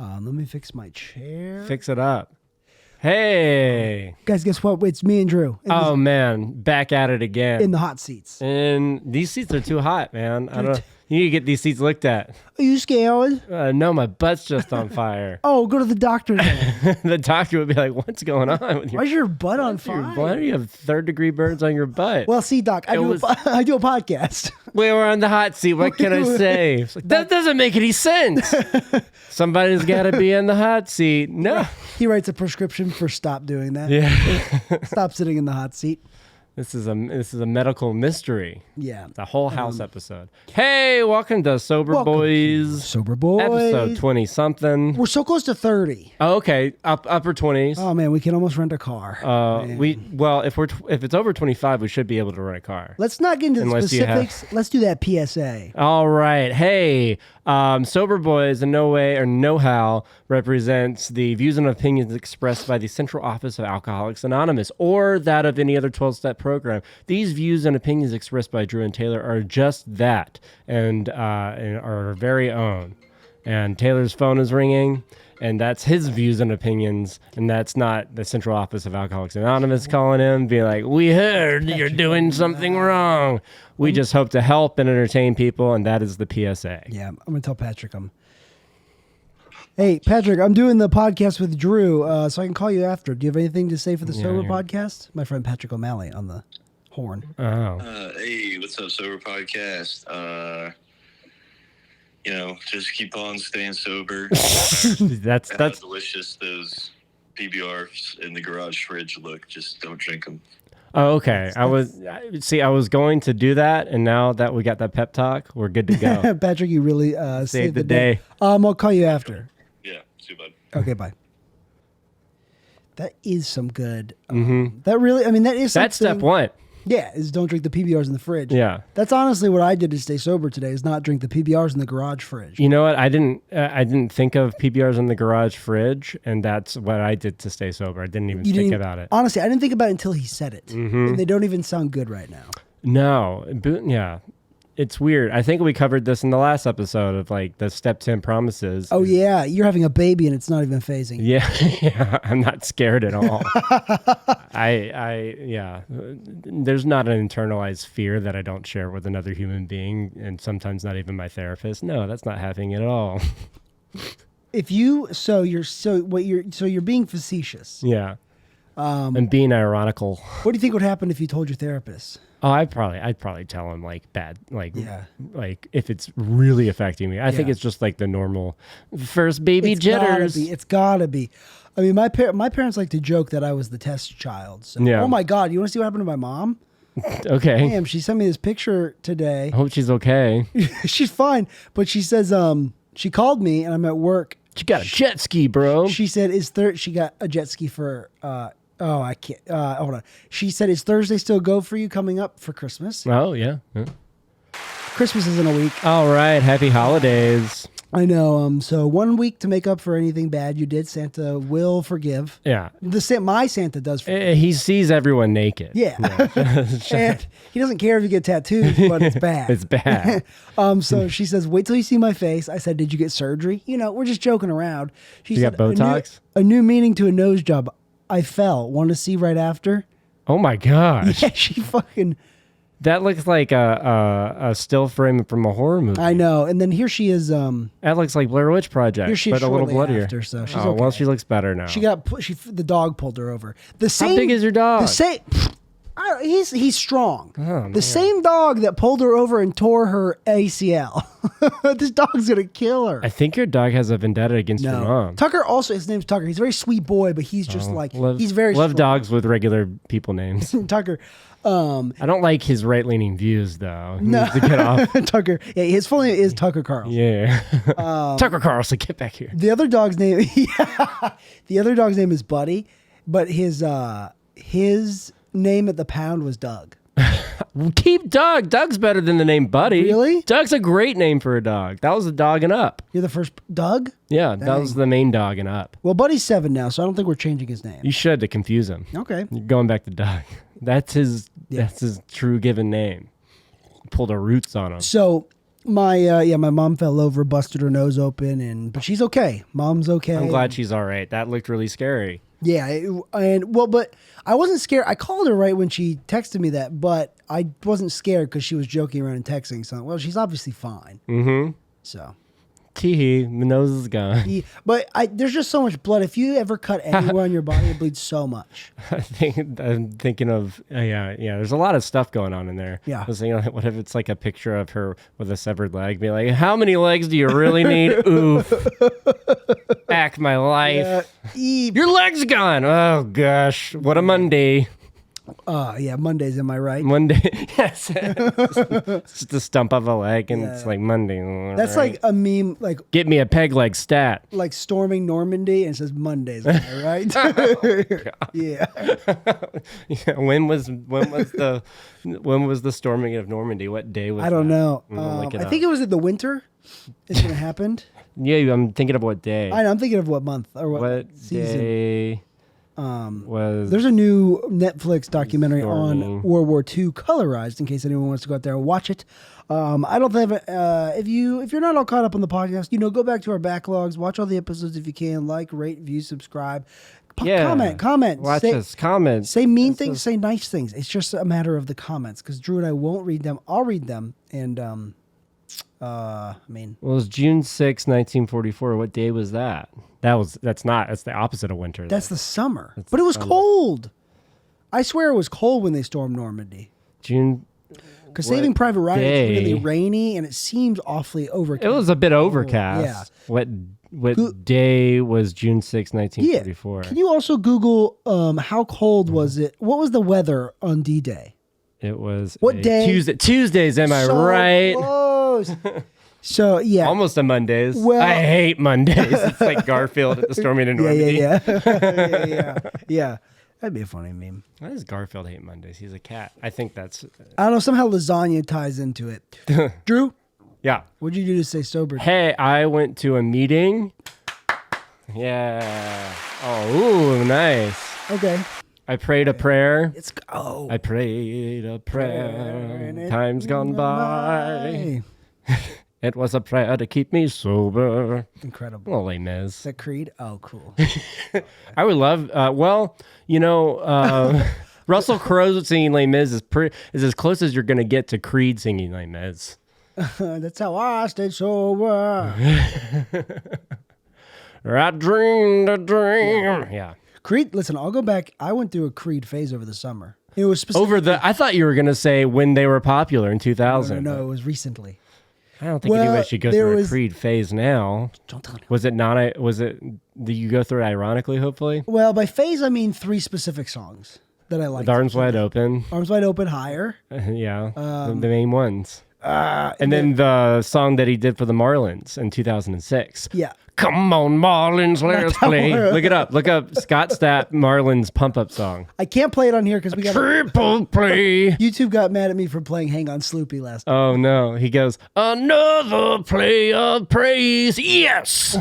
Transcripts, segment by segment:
Let me fix my chair. Fix it up. Hey. Guys, guess what? It's me and Drew. Oh, man. Back at it again. In the hot seats. And these seats are too hot, man. I don't. You need to get these seats looked at. Are you scared? No, my butt's just on fire. Oh, go to the doctor then. The doctor would be like, what's going on with your... Why's your butt on fire? Why do you have third-degree burns on your butt? Well, see, Doc, I do a podcast. We were on the hot seat. What can I say? Like, that doesn't make any sense. Somebody's got to be in the hot seat. No. He writes a prescription for stop doing that. Yeah. Stop sitting in the hot seat. This is a medical mystery. Yeah. It's a whole house episode. Hey, welcome to Sober Boys. Sober Boys. Episode 20-something. We're so close to 30. Oh, okay. Upper 20s. Oh, man, we can almost rent a car. If it's over 25, we should be able to rent a car. Let's not get into the specifics. Let's do that PSA. All right. Hey, Sober Boys in no way or no how represents the views and opinions expressed by the Central Office of Alcoholics Anonymous or that of any other 12-step program. These views and opinions expressed by Drew and Taylor are just that and are our very own. And Taylor's phone is ringing, and that's his views and opinions, and that's not the Central Office of Alcoholics Anonymous calling him, being like, we heard you're doing something wrong. We just hope to help and entertain people, and that is the PSA. Yeah, I'm going to tell Patrick. Hey, Patrick, I'm doing the podcast with Drew, so I can call you after. Do you have anything to say for the Sober podcast? My friend Patrick O'Malley on the horn. Oh. Hey, what's up, Sober podcast? Just keep on staying sober. That's delicious those PBRs in the garage fridge look. Just don't drink them. Oh, okay. I was going to do that, and now that we got that pep talk, we're good to go. Patrick, you really saved the day. I'll call you after. Yeah, see you, bud. Okay, bye. That is some good. That is something. That's step one. Yeah, is don't drink the PBRs in the fridge. Yeah. That's honestly what I did to stay sober today, is not drink the PBRs in the garage fridge. You know what? I didn't think of PBRs in the garage fridge, and that's what I did to stay sober. I didn't even think about it. Honestly, I didn't think about it until he said it. And they don't even sound good right now. No. Yeah. It's weird. I think we covered this in the last episode of like the step 10 promises. Oh, yeah. You're having a baby and it's not even phasing. Yeah. I'm not scared at all. There's not an internalized fear that I don't share with another human being, and sometimes not even my therapist. No, that's not happening at all. You're being facetious. Yeah. And being ironical. What do you think would happen if you told your therapist? Oh, I'd probably tell him like bad, like if it's really affecting me. I think it's just like the normal first baby jitters. It's gotta be. I mean, my parents like to joke that I was the test child. So, yeah. Oh my God, you want to see what happened to my mom? Okay. Damn, she sent me this picture today. I hope she's okay. She's fine, but she says she called me and I'm at work. She got a jet ski, bro. She said she got a jet ski for I can't. Hold on. She said, "Is Thursday still go for you coming up for Christmas?" Oh yeah. Christmas is in a week. All right. Happy holidays. I know. So 1 week to make up for anything bad you did. Santa will forgive. Yeah. My Santa does forgive. He sees everyone naked. Yeah. And he doesn't care if you get tattoos, but it's bad. It's bad. So she says, "Wait till you see my face." I said, "Did you get surgery?" We're just joking around. She said, got Botox? A new meaning to a nose job. I fell. Want to see right after? Oh my gosh. Yeah, she fucking... That looks like a still frame from a horror movie. I know. And then here she is. That looks like Blair Witch Project, but a little bloodier. After, so she's okay. Well, she looks better now. The dog pulled her over. How big is your dog? He's strong. Oh, the same dog that pulled her over and tore her ACL. This dog's gonna kill her. I think your dog has a vendetta against your mom. Tucker also, his name's Tucker. He's a very sweet boy, but he's just he's very love strong. dogs with regular people names. Tucker. I don't like his right-leaning views though. He No, needs to get off. Tucker. Yeah, his full name is Tucker Carlson. Yeah, Tucker Carlson, get back here. The other dog's name, is Buddy, but his name at the pound was Doug. Keep Doug. Doug's better than the name Buddy. Really? Doug's a great name for a dog. That was a dog and Up. You're the first Doug? Yeah, that was the main dog and Up. Well, Buddy's 7 now, so I don't think we're changing his name. You should, to confuse him. Okay. You're going back to Doug. That's his true given name. Pulled a roots on him. So My mom fell over, busted her nose open, but she's okay. Mom's okay. I'm glad she's all right. That looked really scary. Yeah, but I wasn't scared. I called her right when she texted me that, but I wasn't scared because she was joking around and texting something. Well, she's obviously fine. Mm-hmm. So. Tee my nose is gone. But there's just so much blood. If you ever cut anywhere on your body, it bleeds so much. I'm thinking of yeah. There's a lot of stuff going on in there. Yeah. I was thinking, what if it's like a picture of her with a severed leg? Be like, how many legs do you really need? Oof. Back my life. Your leg's gone. Oh gosh, what a Monday. Yeah, Mondays. Am I right? Monday. Yes. It's just a stump of a leg, and it's like Monday. That's right? like a meme, like get me a peg leg stat. like storming Normandy, and it says Mondays. Am I right? Yeah. Yeah. When was the storming of Normandy? What day was? I don't know. Look it I up. think it was in the winter. It's when it happened. Yeah, I'm thinking of what day. I know. I'm thinking of what month or what What season. day was? There's a new Netflix documentary storming. on World War II colorized. In case anyone wants to go out there and watch it. I don't think if you're not all caught up on the podcast, go back to our backlogs, watch all the episodes if you can, like, rate, view, subscribe, comment, Watch us. Comment. say mean things, say nice things. It's just a matter of the comments because Drew and I won't read them. I'll read them, and well, it was June 6, 1944. What day was that? That's the opposite of winter. that's the summer. But it was cold. I swear it was cold when they stormed Normandy. June. Because Saving Private Ryan is really day? rainy and it seems awfully overcast. It was a bit overcast. Yeah. What day was June 6, 1944? Can you also Google how cold was it? What was the weather on D-Day? It was What day? Tuesdays, am I So right? close. So yeah. Almost a Mondays. Well- I hate Mondays. It's like Garfield at the storming in Normandy. Yeah. That'd be a funny meme. Why does Garfield hate Mondays? He's a cat. I think that's... I don't know. Somehow lasagna ties into it. Drew, Yeah. what'd you do to stay sober? Hey, I went to a meeting. Yeah. Oh, ooh, nice. Okay. I prayed a prayer. I I prayed a prayer. Time's gone by. It was a prayer to keep me sober. Incredible. Well, Les Mis. Is that Creed? Oh, cool. I would love. Russell Crowe singing Les Mis is as close as you're going to get to Creed singing Les Mis. That's how I stayed sober. I dreamed a dream. Yeah. Creed, listen, I'll go back. I went through a Creed phase over the summer. It was specific. I thought you were going to say when they were popular in 2000. No, it was recently. I don't think anybody should go through a Creed phase now. Don't tell anyone. Was it not? Did you go through it ironically, hopefully? Well, by phase, I mean 3 specific songs that I liked. With Arms Wide Open. Arms Wide Open, Higher. Yeah. the main ones. And then the song that he did for the Marlins in 2006. Yeah. Come on, Marlins, let's play. Look it up. Look up Scott Stapp Marlins pump-up song. I can't play it on here because we got Triple play. YouTube got mad at me for playing Hang On Sloopy last time. Oh, no. He goes, another play of praise. Yes.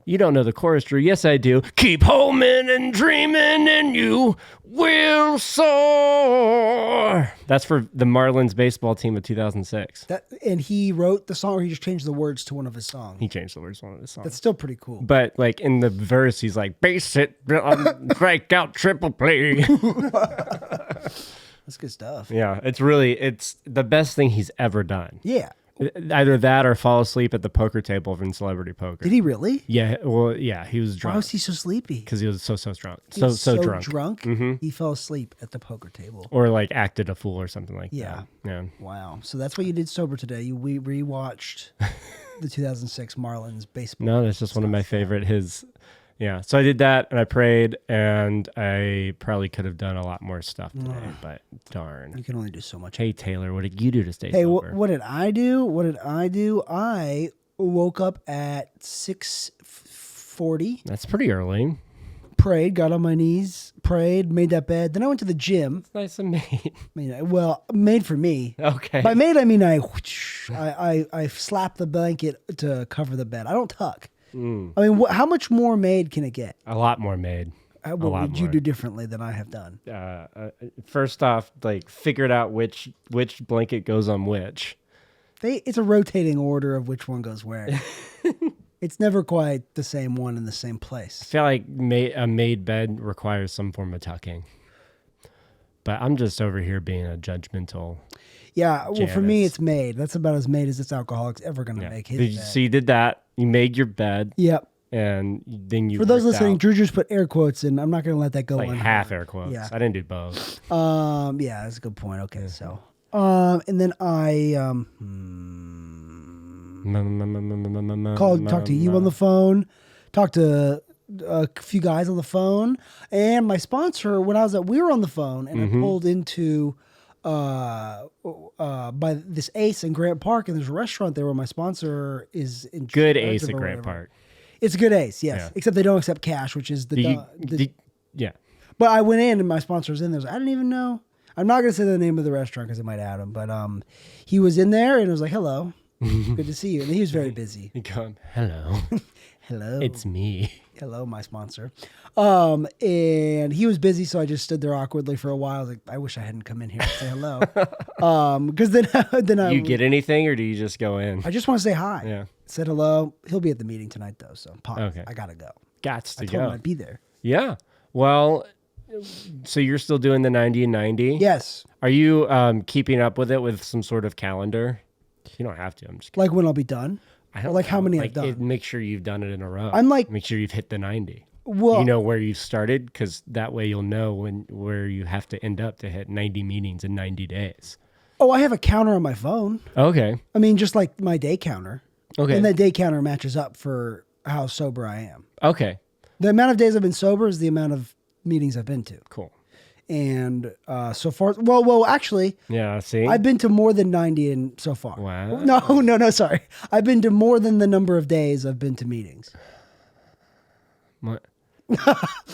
You don't know the chorus, Drew. Yes, I do. Keep homing and dreaming and you will soar. That's for the Marlins baseball team of 2006. And he wrote the song, or he just changed the words to one of his songs. He changed the words to one of his songs. That's still pretty cool. But like in the verse, he's like, base it, strike out, triple play. That's good stuff. Yeah, it's the best thing he's ever done. Yeah. Either that or fall asleep at the poker table in Celebrity Poker. Did he really? Yeah, well, yeah, he was drunk. Why was he so sleepy? Because he was so drunk. He was So drunk. Mm-hmm. He fell asleep at the poker table. Or like acted a fool or something like that. Yeah. Wow. So that's what you did sober today. You rewatched the 2006 Marlins baseball. No, that's just one of my favorite. Yeah. So I did that and I prayed and I probably could have done a lot more stuff today, but darn. You can only do so much. Hey, Taylor, what did you do to stay Hey, sober? what did I do? I woke up at 6:40. That's pretty early. Prayed, got on my knees, prayed, made that bed. Then I went to the gym. It's nice and made. Made for me. Okay. By made, I mean I slapped the blanket to cover the bed. I don't tuck. I mean, how much more made can it get? A lot more made. What lot would you more. do differently than I have done? First off, like figured out which blanket goes on which. It's a rotating order of which one goes where. It's never quite the same one in the same I place. feel like a made bed requires some form of tucking. But I'm just over here being a judgmental. Yeah, well, for me, Janice. it's made. That's about as made as this alcoholic's ever going to make his bed. So you did that. You made your bed, Yep. and then you. For those worked listening, out, Drew just put air quotes in. I'm not going to let that go like unheard. half air quotes. Yeah. I didn't do both. Yeah, that's a good point. Okay, so, and then I talked to you on the phone, talked to a few guys on the phone, and my sponsor. When we were on the phone, and I pulled into by this Ace in Grant Park, and there's a restaurant there where my sponsor is in Good charge Ace of at or Grant whatever. Park. It's a good Ace, yes. Yeah. Except they don't accept cash, which is Yeah. But I went in and my sponsor was in there. So I didn't even know. I'm not going to say the name of the restaurant because it might out him. But he was in there and it was like, hello, good to see you. And he was very busy. You go, hello. Hello. It's me. Hello, my sponsor. And he was busy, so I just stood there awkwardly for a while. I was like, I wish I hadn't come in here to say hello. Because then I You get anything, or do you just go in? I just want to say hi. Yeah. Said hello. He'll be at the meeting tonight though, so Okay. I gotta go. Gots to I told him go. I'd be there. Yeah. Well, so you're still doing the 90 and 90? Yes. Are you keeping up with it with some sort of calendar? You don't have to. I'm just kidding. Like when I'll be done. I don't like how know. many I've done. Make sure you've done it in a row. I'm like- make sure you've hit the 90. Well, You know where you started, because that way you'll know where you have to end up to hit 90 meetings in 90 days. oh, I have a counter on my phone. Okay. I mean, just like my day counter. Okay. And that day counter matches up for how sober I am. Okay. The amount of days I've been sober is the amount of meetings I've been to. Cool. And so far, well, actually, Yeah. See. I've been to more than 90 in so far. Wow. No, sorry. I've been to more than the number of days I've been to meetings. What?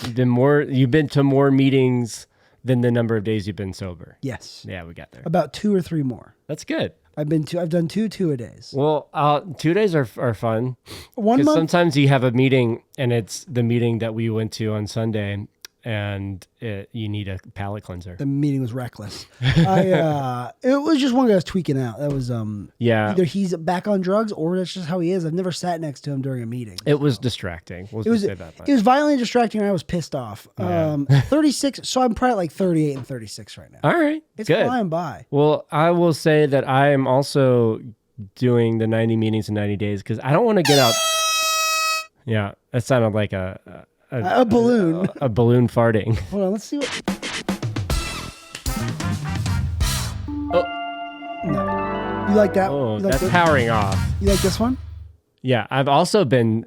You've been to more meetings than the number of days you've been sober. Yes. Yeah, we got there. About 2 or 3 more. That's good. I've done two a days. Well, 2 days are fun. 1 Because month. sometimes you have a meeting and it's the meeting that we went to on Sunday, and you need a palate cleanser. The meeting was reckless. It was just one guy was tweaking out. That was Yeah. either he's back on drugs or that's just how he is. I've never sat next to him during a meeting. It was distracting. We'll It was just say that much. it was violently distracting and I was pissed off. Yeah. 36, so I'm probably like 38 and 36 right now. All right. It's good. flying by. Well, I will say that I am also doing the 90 meetings in 90 days because I don't want to get out. Yeah, that sounded like a balloon. a balloon farting. Hold on, let's see what. Oh. No. You like that? Oh, you like that's this? powering off. You like this one? Yeah, I've also been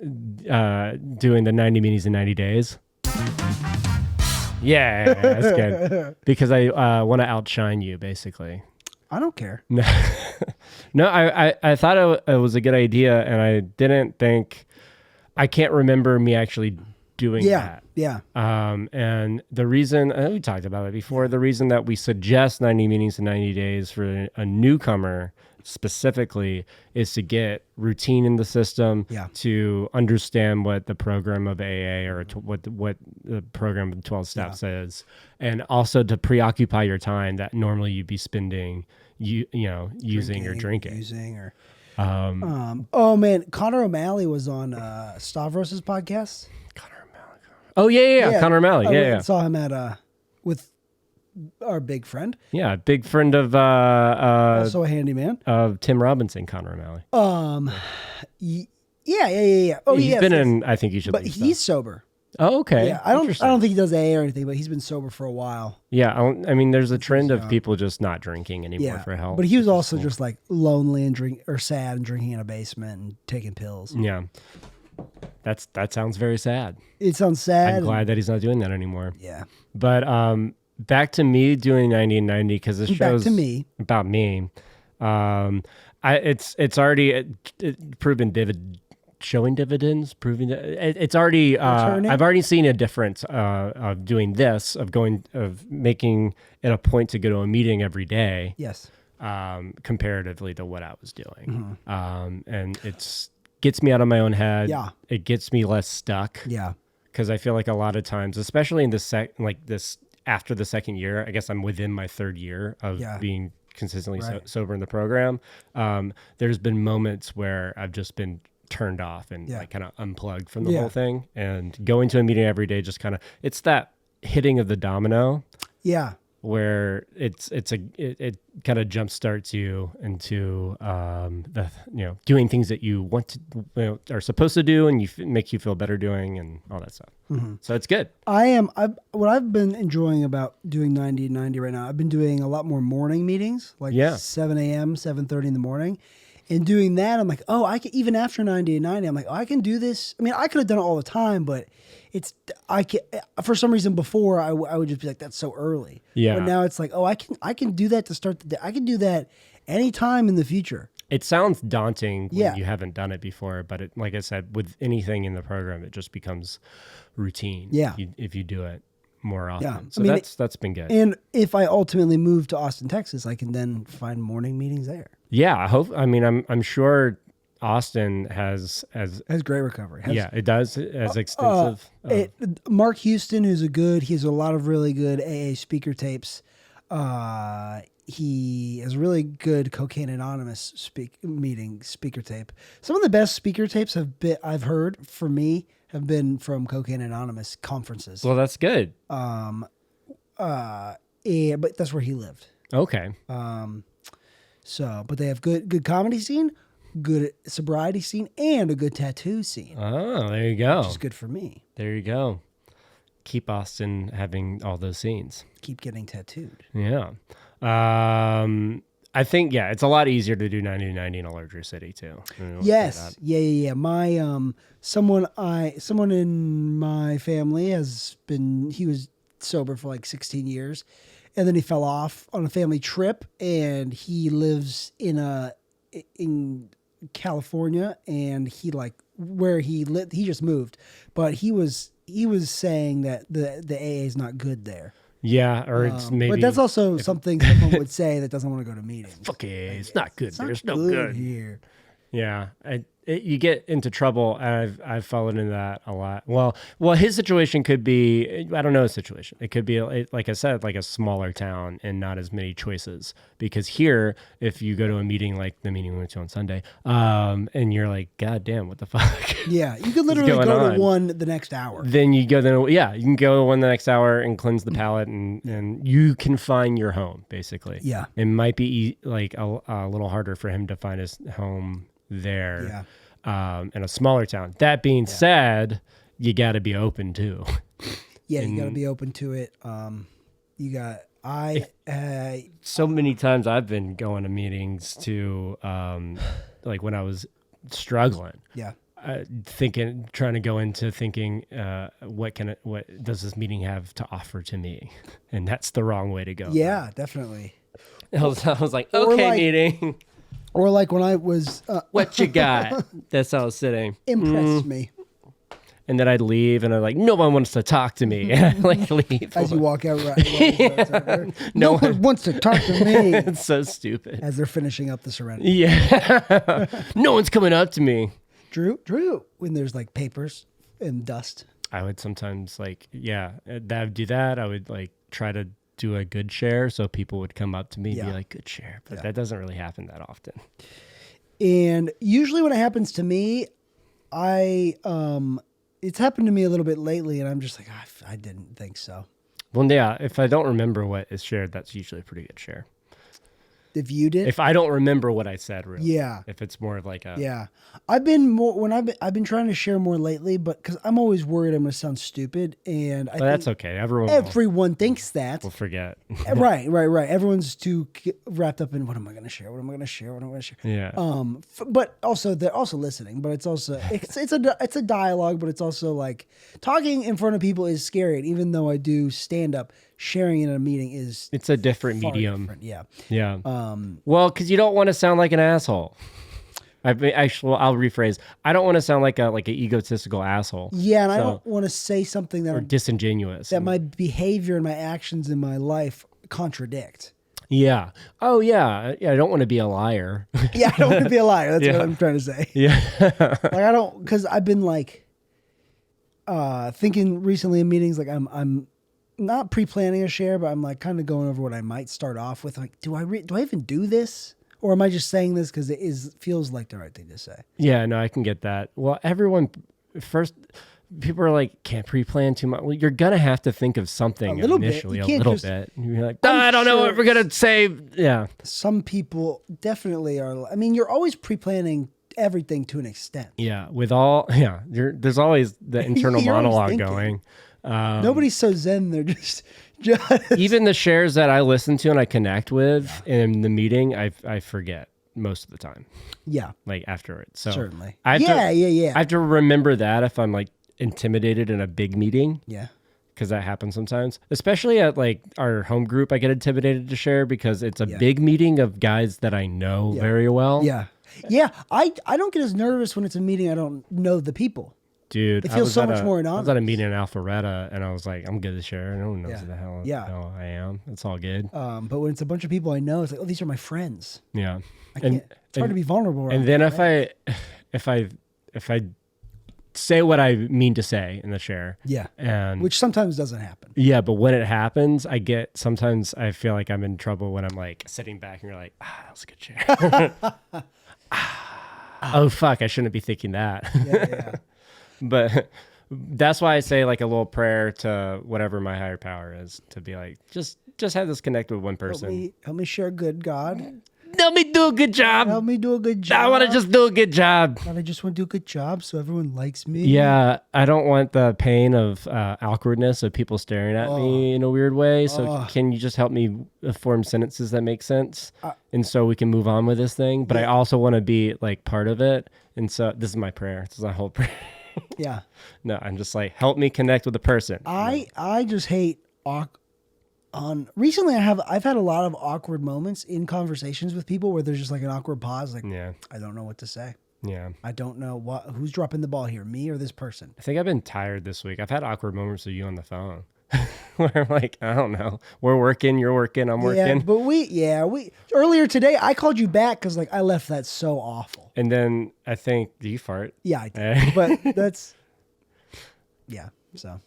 doing the 90 meetings in 90 days. Yeah, that's good. Because I want to outshine you, basically. I don't care. No, no, I thought it was a good idea, and I didn't think. I can't remember me actually doing that. Yeah. And the reason, we talked about it before, the reason that we suggest 90 meetings in 90 days for a newcomer specifically is to get routine in the system, Yeah. to understand what the program of AA or what the program of 12 steps is, and also to preoccupy your time that normally you'd be spending, using or drinking. Using or. Oh man, Connor O'Malley was on Stavros's podcast. Oh yeah. Connor O'Malley. I saw him at with our big friend, Yeah, big friend of also a handyman. of Tim Robinson, Connor O'Malley. Yeah. Oh, He's been in. I think you should. but leave he's stuff. sober. Oh, okay. Yeah, I don't Interesting. think he does AA or anything, but he's been sober for a while. Yeah, I mean, there's a trend of people just not drinking anymore Yeah, for health. but he was also just like lonely and sad and drinking in a basement and taking pills. Yeah, that sounds very sad. It sounds sad. I'm glad that he's not doing that anymore. Yeah. But back to me doing 90 and 90 because this Back show's to me. about me. It's already proven showing dividends, proving that it's already. I've already seen a difference of doing this, of making it a point to go to a meeting every day. Yes. Comparatively to what I was doing, and it's gets me out of my own head. Yeah. It gets me less stuck. Yeah. because I feel like a lot of times, especially in this after the second year, I guess I'm within my third year of being consistently sober in the program. There's been moments where I've just been turned off and like kind of unplugged from the whole thing, and going to a meeting every day just kind of, it's that hitting of the domino. Yeah. Where it kind of jump starts you into doing things that you want to are supposed to do, and make you feel better doing, and all that stuff. Mm-hmm. So it's good. What I've been enjoying about doing 90 right now, I've been doing a lot more morning meetings, like 7 a.m., 7:30 in the morning. And doing that, I'm like, oh, I can, even after 90, I'm like, oh, I can do this. I mean, I could have done it all the time, but for some reason before I would just be like, that's so early. Yeah. But now it's like, oh, I can do that to start the day. I can do that anytime in the future. It sounds daunting when you haven't done it before, but like I said, with anything in the program, it just becomes routine. Yeah. If you do it more often. Yeah. So that's been good. And if I ultimately move to Austin, Texas, I can then find morning meetings there. Yeah, I'm sure Austin has great recovery. It does, as extensive. Mark Houston, he has a lot of really good AA speaker tapes. He has really good Cocaine Anonymous speaker tape. Some of the best speaker tapes I've heard for me have been from Cocaine Anonymous conferences. Well, that's good. But that's where he lived. Okay. But they have good comedy scene, good sobriety scene, and a good tattoo scene. Oh, there you go. Which is good for me. There you go. Keep Austin having all those scenes. Keep getting tattooed. Yeah. I think, it's a lot easier to do 90-90 in a larger city too. Yes. Yeah. My, someone in my family he was sober for like 16 years. And then he fell off on a family trip, and he lives in California, and he just moved, but he was saying that the AA is not good there. Yeah, or it's maybe. But that's also something someone would say that doesn't want to go to meetings. Fuck it, it's not good. There's no good here. Yeah, you get into trouble. I've fallen into that a lot. Well, his situation could be, I don't know his situation. It could be, like I said, like a smaller town and not as many choices. Because here, if you go to a meeting like the meeting we went to on Sunday, and you're like, God damn, what the fuck? Yeah, you could literally go to one the next hour. Then you can go to one the next hour and cleanse the palate, and you can find your home, basically. Yeah. It might be like a little harder for him to find his home there, in a smaller town. That being said, you got to be open too. Yeah, you got to be open to it. So many times I've been going to meetings to, like when I was struggling. Yeah. Trying to go into thinking, what does this meeting have to offer to me? And that's the wrong way to go. Yeah, definitely. I was like, okay, meeting. Or like when I was... what you got? That's how I was sitting. Impressed me. And then I'd leave, and I'm like, no one wants to talk to me. And I'd like leave. As you walk out, no one wants to talk to me. It's so stupid. As they're finishing up the Serenity. Yeah. No one's coming up to me. Drew, when there's like papers and dust. I would sometimes I would do that. I would like try to do a good share so people would come up to me and be like, good share. But that doesn't really happen that often. And usually when it happens to me, it's happened to me a little bit lately, and I'm just like, I didn't think so. Well, yeah, if I don't remember what is shared, that's usually a pretty good share. If you did? If I don't remember what I said, really. Yeah. If it's more of like a... Yeah. I've been trying to share more lately, but because I'm always worried I'm going to sound stupid, and I think that's okay. Everyone thinks that. We'll forget. Right. Everyone's too wrapped up in what am I going to share? What am I going to share? What am I going to share? Yeah. But also they're also listening. But it's also it's a dialogue. But it's also like talking in front of people is scary. And even though I do stand up, sharing in a meeting it's a different medium. Different. Yeah. Yeah. Well, because you don't want to sound like an asshole. I'll rephrase. I don't want to sound like an egotistical asshole. Yeah, and I don't want to say something that or disingenuous that my behavior and my actions in my life contradict. Yeah. Oh, yeah. Yeah. I don't want to be a liar. Yeah, I don't want to be a liar. That's what I'm trying to say. Yeah. Like I don't, because I've been like, thinking recently in meetings, like I'm not pre-planning a share, but I'm like kind of going over what I might start off with. Like, do I even do this, or am I just saying this because feels like the right thing to say? Yeah, no, I can get that. Well, everyone first. People are like, can't pre-plan too much. Well, you're gonna have to think of something initially, a little bit. You're like, I don't know what we're gonna say. Yeah. Some people definitely are. I mean, you're always pre-planning everything to an extent. Yeah. There's always the internal monologue going. Nobody's so zen. They're just even the shares that I listen to and I connect with in the meeting, I forget most of the time. Yeah. Like afterwards. So certainly. I have to remember that if I'm like intimidated in a big meeting. Yeah. Because that happens sometimes, especially at like our home group. I get intimidated to share because it's a big meeting of guys that I know very well. Yeah. Yeah. I don't get as nervous when it's a meeting I don't know the people. Dude, it feels so much more anonymous. I was at a meeting in Alpharetta and I was like, I'm good to share. No one knows who the hell I am. It's all good. But when it's a bunch of people I know, it's like, oh, these are my friends. Yeah. It's hard to be vulnerable. And then if I say what I mean to say in the share. Yeah. And which sometimes doesn't happen. Yeah, but when it happens, sometimes I feel like I'm in trouble when I'm like sitting back and you're like, that was a good share. Oh fuck, I shouldn't be thinking that. Yeah. But that's why I say like a little prayer to whatever my higher power is, to be like, just have this connect with one person. Help me share good, God. Help me do a good job. Help me do a good job. I want to just do a good job. I just want to do a good job so everyone likes me. Yeah, I don't want the pain of awkwardness of people staring at me in a weird way. So can you just help me form sentences that make sense? And so we can move on with this thing. But I also want to be like part of it. And so this is my prayer. This is my whole prayer. Yeah. No, I'm just like, help me connect with the person. I just hate recently I've had a lot of awkward moments in conversations with people where there's just like an awkward pause, like I don't know what to say. Yeah. I don't know who's dropping the ball here, me or this person. I think I've been tired this week. I've had awkward moments with you on the phone. Where I'm like, I don't know. We're working, you're working, I'm working. Yeah, but we earlier today I called you back because like I left that so awful. And then I think, do you fart? Yeah, I did. But that's so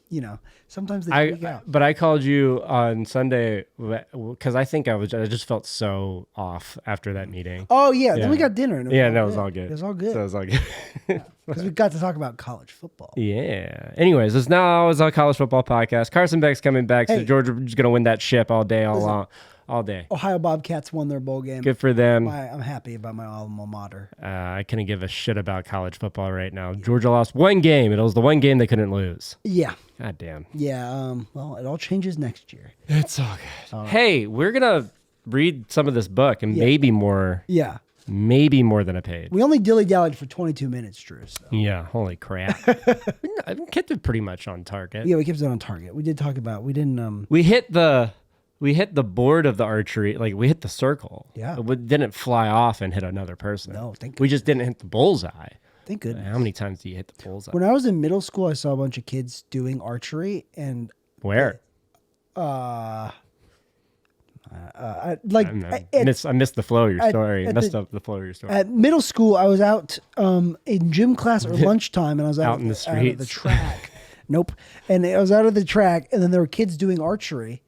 sometimes they freak out. But I called you on Sunday because I think I just felt so off after that meeting. Oh yeah, then we got dinner. And it was all good. It was all good. So it was all good. Because we got to talk about college football. Yeah. Anyways, it's now a college football podcast. Carson Beck's coming back, so Georgia's going to win that ship all day, all day. Ohio Bobcats won their bowl game. Good for them. I'm happy about my alma mater. I couldn't give a shit about college football right now. Georgia lost one game. It was the one game they couldn't lose. Yeah. God damn. Yeah. Well, it all changes next year. It's all good. Hey, we're going to read some of this book and maybe more. Yeah. Maybe more than a page. We only dilly-dallied for 22 minutes, Drew. So. Yeah, holy crap. I kept it pretty much on target. Yeah, we kept it on target. We did talk about, we didn't... We hit the board of the archery, like we hit the circle. Yeah. It didn't fly off and hit another person. No, thank We just didn't hit the bullseye. Thank goodness. How many times do you hit the bullseye? When I was in middle school, I saw a bunch of kids doing archery and... Where? I missed the flow of your story. Messed up the flow of your story. At middle school, I was out in gym class or lunchtime, and I was out in the streets. out of the track. Nope. And I was out of the track, and then there were kids doing archery,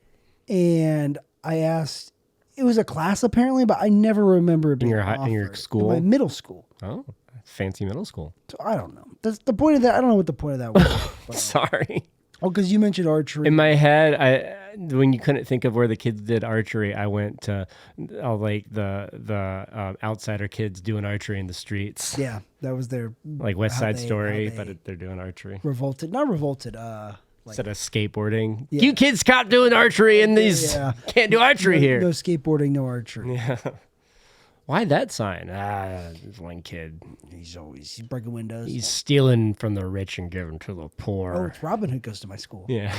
and I asked. It was a class apparently, but I never remember it being in your school. In my middle school. Oh, fancy middle school. So I don't know. That's the point of that. I don't know what the point of that was. But, Sorry. Oh, because you mentioned archery. In my head, when you couldn't think of where the kids did archery, I went to like the outsider kids doing archery in the streets. Yeah, that was their like West Side Story, but they're doing archery. Not revolted. Instead of skateboarding, you kids stop doing archery in these. Can't do archery here. No skateboarding, no archery. Yeah. Why that sign? There's one kid. He's breaking windows. He's stealing from the rich and giving to the poor. Oh, it's Robin Hood goes to my school. Yeah.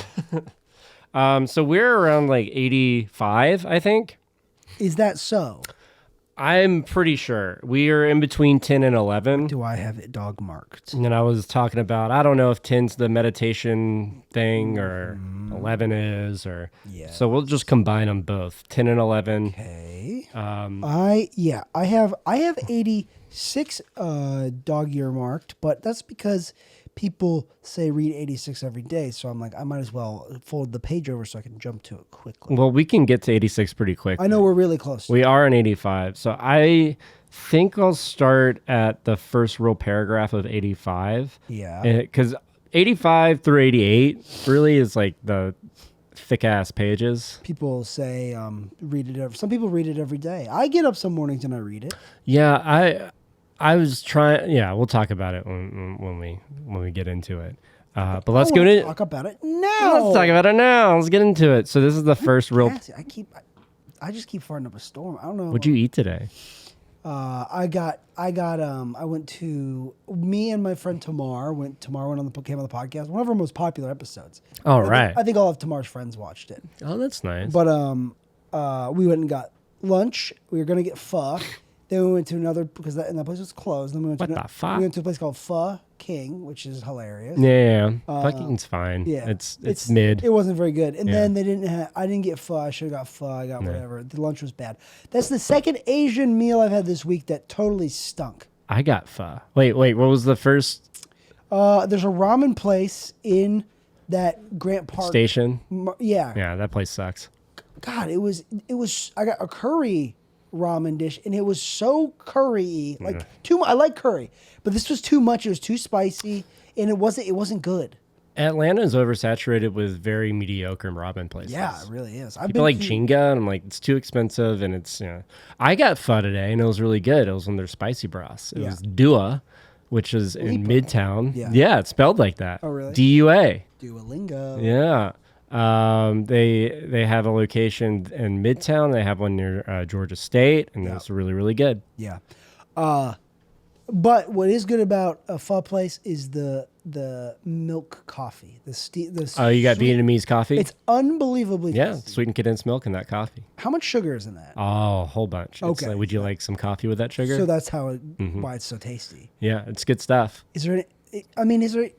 So we're around like 85, I think. Is that so? I'm pretty sure. We are in between 10 and 11. Do I have it dog marked? And I was talking about, I don't know if 10's the meditation thing or 11 is, or so we'll just combine them both, 10 and 11. Okay. I have 86 dog year marked, but that's because people say read 86 every day, so I'm like, I might as well fold the page over so I can jump to it quickly. Well, we can get to 86 pretty quick. I know we're really close. We are in 85. So I think I'll start at the first real paragraph of 85. Yeah. Because 85 through 88 really is like the thick ass pages. People say read it. Some people read it every day. I get up some mornings and I read it. Yeah, I was trying. Yeah, we'll talk about it when we get into it. But let's go into talk about it now. Let's talk about it now. Let's get into it. So this is the first real. Cassie, I just keep farting up a storm. I don't know. What'd you eat today? I went to me and my friend Tamar came on the podcast. One of our most popular episodes. All right. I think all of Tamar's friends watched it. Oh, that's nice. But we went and got lunch. We were gonna get pho. Then we went to another because that place was closed. Then we went What the fuck? We went to a place called Pho King, which is hilarious. Yeah. Fucking's fine. Yeah, it's mid. It wasn't very good. And then they didn't have. I didn't get pho. I should have got pho. I got whatever. The lunch was bad. That's the second Asian meal I've had this week that totally stunk. I got pho. Wait. What was the first There's a ramen place in that Grant Park station? Yeah. Yeah, that place sucks. God, it was. I got a curry ramen dish, and it was so curry-y. Like too. I like curry, but this was too much. It was too spicy, and it wasn't good. Atlanta is oversaturated with very mediocre ramen places. Yeah, it really is. People like Chinga, and I'm like, it's too expensive, and it's I got pho today, and it was really good. It was one of their spicy broths. It was Dua, which is in Midtown. Yeah, it's spelled like that. Oh, really? DUA. Duolingo. Yeah. They have a location in Midtown. They have one near Georgia State, and it's really, really good. Yeah. But what is good about a pho place is the milk coffee. Oh, you got Vietnamese coffee? It's unbelievably tasty. Sweetened condensed milk in that coffee. How much sugar is in that? Oh, a whole bunch. Okay. Like, would you like some coffee with that sugar? So that's why it's so tasty. Yeah, it's good stuff. Is there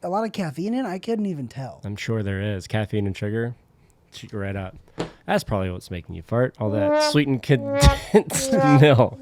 a lot of caffeine in it? I couldn't even tell. I'm sure there is. Caffeine and sugar. Shoot you right up. That's probably what's making you fart. All that sweetened condensed milk.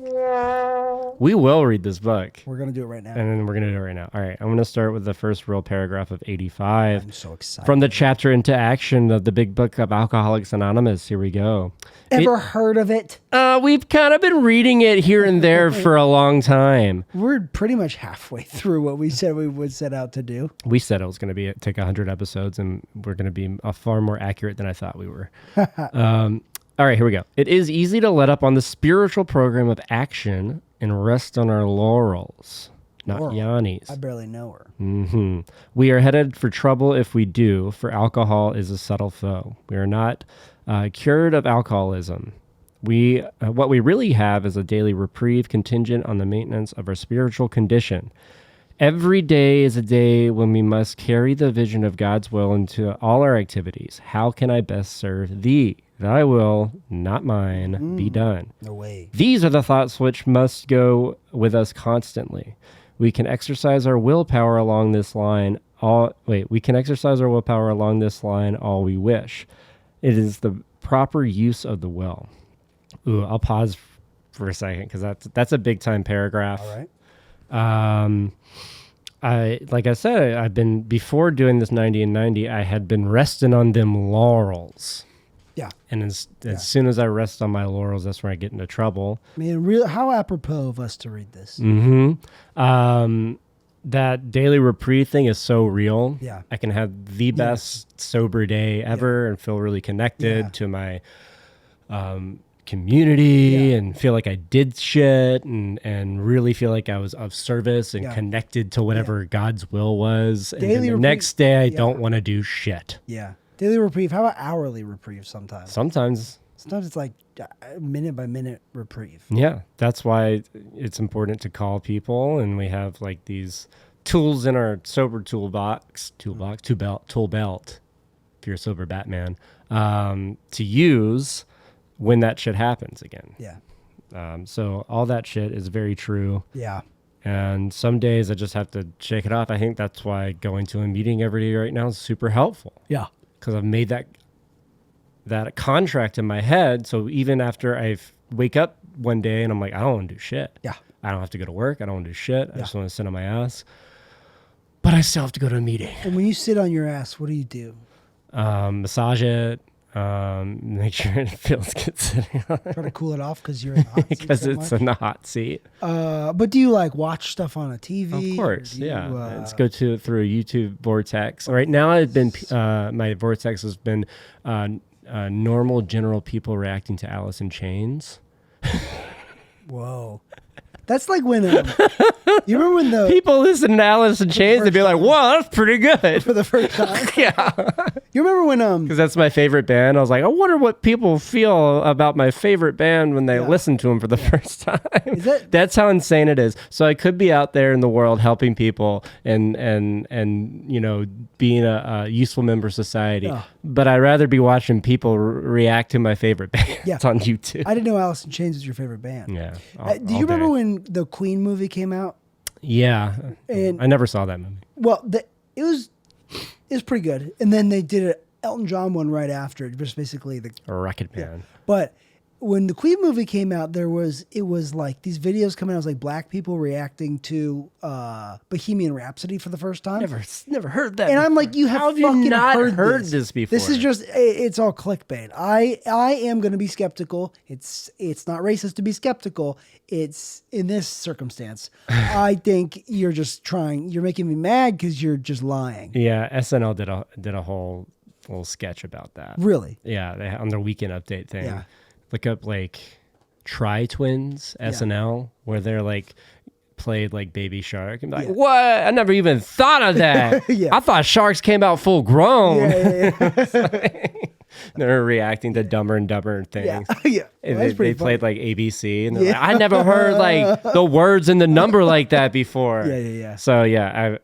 We will read this book. We're going to do it right now. And then we're going to do it right now. All right. I'm going to start with the first real paragraph of 85. I'm so excited. From the chapter Into Action of the big book of Alcoholics Anonymous. Here we go. Ever heard of it? We've kind of been reading it here and there for a long time. We're pretty much halfway through what we said we would set out to do. We said it was going to take 100 episodes, and we're going to be far more accurate than I thought we were. All right, here we go. It is easy to let up on the spiritual program of action and rest on our laurels, not Yanni's. I barely know her. Mm-hmm. We are headed for trouble if we do, for alcohol is a subtle foe. We are not cured of alcoholism. What we really have is a daily reprieve contingent on the maintenance of our spiritual condition. Every day is a day when we must carry the vision of God's will into all our activities. How can I best serve thee? Thy will, not mine, be done. No way. These are the thoughts which must go with us constantly. We can exercise our willpower along this line all we wish. It is the proper use of the will. Ooh, I'll pause for a second because that's a big time paragraph. All right. Like I said, I've been before doing this 90 and 90, I had been resting on them laurels. Yeah. And as soon as I rest on my laurels, that's where I get into trouble. Man, how apropos of us to read this. Mm-hmm. That daily reprieve thing is so real. Yeah. I can have the best sober day ever and feel really connected to my community and feel like I did shit and really feel like I was of service and connected to whatever God's will was. And then the next day, I don't want to do shit. Yeah. Daily reprieve. How about hourly reprieve sometimes? Sometimes it's like minute by minute reprieve. Yeah. That's why it's important to call people. And we have like these tools in our sober tool belt, if you're a sober Batman, to use when that shit happens again. Yeah. So all that shit is very true. Yeah. And some days I just have to shake it off. I think that's why going to a meeting every day right now is super helpful. Yeah. Because I've made that contract in my head. So even after I wake up one day and I'm like, I don't want to do shit. Yeah. I don't have to go to work. I don't want to do shit. I just want to sit on my ass. but I still have to go to a meeting. And when you sit on your ass, what do you do? Massage it. Make sure it feels good sitting on it. Try to cool it off because you're in the hot seat Because so it's much? in the hot seat. But do you like watch stuff on a TV? Of course, or do you, yeah. Let's go through a YouTube vortex. Right now, I've been my vortex has been normal general people reacting to Alice in Chains. Whoa. That's like when you remember when the People listen to Alice in Chains and be like, "Wow, that's pretty good." for the first time. Yeah, You remember when because that's my favorite band. I was like, I wonder what people feel about my favorite band when they listen to them for the first time. Is that- That's how insane it is. So I could be out there in the world helping people and being a useful member of society, Oh. but I'd rather be watching people react to my favorite bands Yeah. on YouTube. I didn't know Alice in Chains was your favorite band. Yeah. Do you remember when the Queen movie came out? Yeah. And- I never saw that movie. Well, it was pretty good, and then they did an Elton John one right after it, just basically the. Rocket Man. But when the Queen movie came out, it was like these videos coming out, it was like black people reacting to Bohemian Rhapsody for the first time. Never heard that. And I'm like, you have How have you fucking not heard heard this. this before? This is just, it's all clickbait. I am going to be skeptical. It's not racist to be skeptical. It's in this circumstance. I think you're making me mad because you're just lying. Yeah, SNL did a whole little sketch about that. Really? Yeah, they on their weekend update thing. Yeah. Look up like Tri Twins SNL where they're like played like Baby Shark and be like, what? I never even thought of that. Yeah. I thought sharks came out full grown. Yeah. They're reacting to Dumber and Dumber things. Yeah. And That's they pretty played funny. like ABC, and they're like, I never heard like the words and the number like that before. Yeah. So yeah,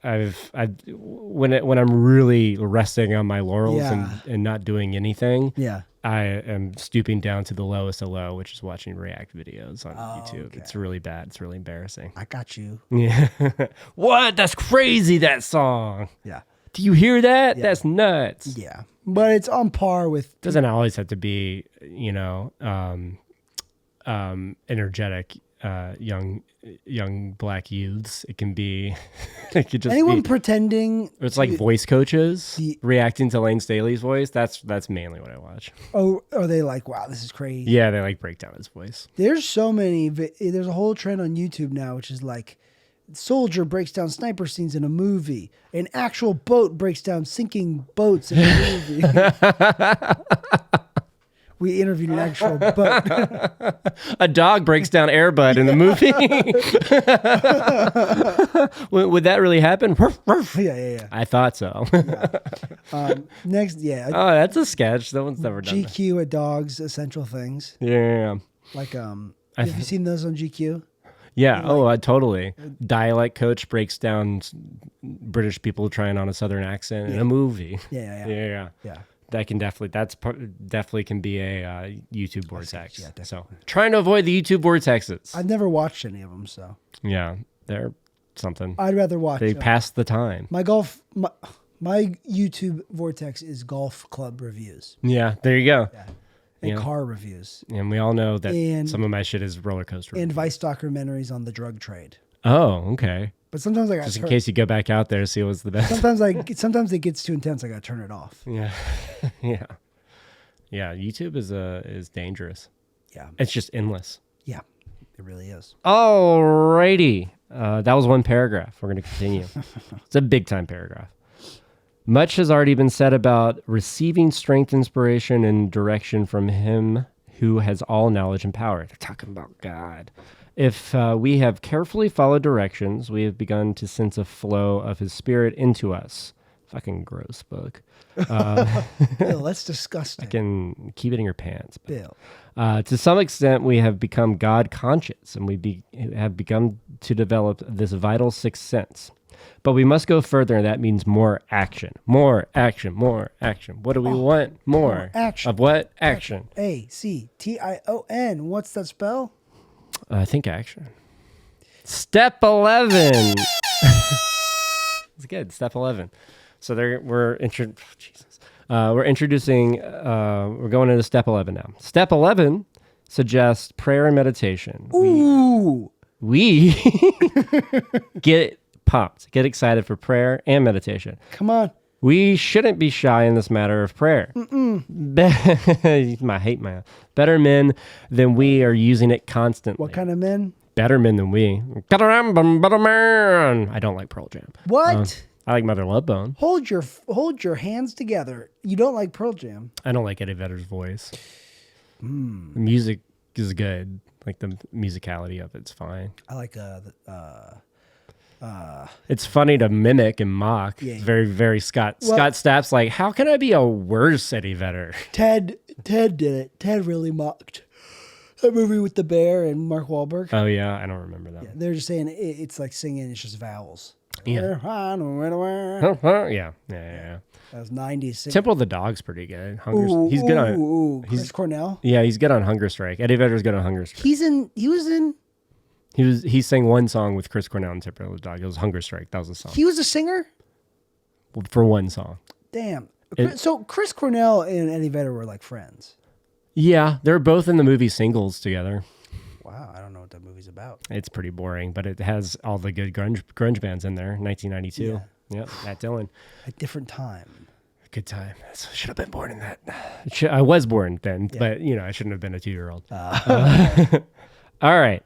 when I'm really resting on my laurels Yeah. and not doing anything, Yeah. I am stooping down to the lowest of low, which is watching react videos on YouTube. okay. It's really bad. It's really embarrassing. I got you. Yeah. What? That's crazy. That song. Yeah. Do you hear that? That's nuts. Yeah. But it's on par with. Doesn't always have to be, energetic young black youths. It can be, it could just Anyone be. pretending. It's like voice coaches The- reacting to Lane Staley's voice. That's mainly what I watch. Oh, are they like, wow, this is crazy? Yeah, they like break down his voice. There's so many. There's a whole trend on YouTube now, which is like, soldier breaks down sniper scenes in a movie. An actual boat breaks down sinking boats in a movie. We interviewed an actual boat. A dog breaks down Air Bud in the movie. Would that really happen? Yeah. I thought so. Next, yeah. Oh, that's a sketch. No one's never done that. GQ at dogs, essential things. Yeah. Like, have you seen those on GQ? Yeah. Totally. Dialect coach breaks down British people trying on a Southern accent in a movie. Yeah. That can definitely can be a YouTube vortex. Yeah, definitely. So trying to avoid the YouTube vortexes. I've never watched any of them, so Yeah, they're something. I'd rather watch. They pass the time. My YouTube vortex is golf club reviews Yeah, there you go. and Yeah. car reviews And we all know that And- some of my shit is roller coaster. and Vice documentaries on the drug trade. Oh, okay. But sometimes I got Just in case you go back out there, see what's the best. sometimes it gets too intense. I got to turn it off. Yeah, yeah. YouTube is dangerous. Yeah, It's just endless. yeah, it really is. Alrighty, that was one paragraph. We're going to continue. It's a big time paragraph. Much has already been said about receiving strength, inspiration, and direction from Him who has all knowledge and power. They're talking about God. If we have carefully followed directions, we have begun to sense a flow of His Spirit into us. Fucking gross book. Bill, that's disgusting. Can keep it in your pants. Bill. To some extent, we have become God conscious, and we have begun to develop this vital sixth sense. But we must go further, and that means more action. More action. More action. What do we want? More action. Of what? Action. ACTION. What's that spell? I think action. Step 11. It's good. Step 11. So we're introducing. We're going into step 11 now. Step 11 suggests prayer and meditation. Ooh. We get pumped. Get excited for prayer and meditation. Come on. We shouldn't be shy in this matter of prayer. I hate my better men than we are using it constantly. What kind of men? Better men than we. Better man. I don't like Pearl Jam. What? I like Mother Love Bone. Hold your hands together. You don't like Pearl Jam. I don't like Eddie Vedder's voice. The music is good. Like the musicality of it's fine. I like It's funny to mimic and mock. Yeah. It's very, very Scott Stapp's like, how can I be a worse Eddie Vedder? Ted did it. Ted really mocked that movie with the bear and Mark Wahlberg. Oh yeah, I don't remember that. Yeah, they're just saying it's like singing. It's just vowels. Yeah. That Yeah. was 90s. Temple of the Dog's pretty good. He's good on. Chris Cornell. Yeah, he's good on Hunger Strike. Eddie Vedder's good on Hunger Strike. He sang one song with Chris Cornell and Temple of the Dog. It was Hunger Strike. That was the song He was a singer. for one song. Damn. So Chris Cornell and Eddie Vedder were like friends. Yeah, they're both in the movie Singles together. Wow, I don't know what that movie's about. It's pretty boring, but it has all the good grunge bands in there. 1992. Yeah, Matt Dillon. A different time. Good time. I should have been born in that. I was born then, but I shouldn't have been a 2-year-old. All right.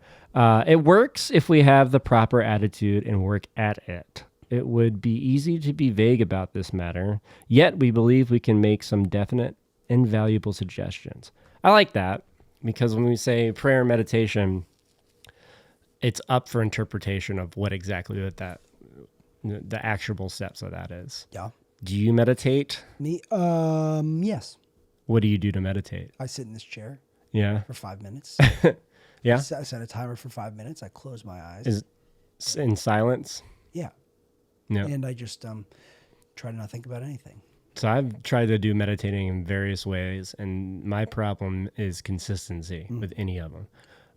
It works if we have the proper attitude and work at it. It would be easy to be vague about this matter, yet we believe we can make some definite and valuable suggestions. I like that because when we say prayer and meditation, it's up for interpretation of what exactly the actionable steps of that is. Yeah. Do you meditate? Me? Yes. What do you do to meditate? I sit in this chair Yeah. for 5 minutes. Yeah. I set a timer for 5 minutes. I close my eyes. Is in silence? Yeah. No. And I just try to not think about anything. So I've tried to do meditating in various ways, and my problem is consistency with any of them.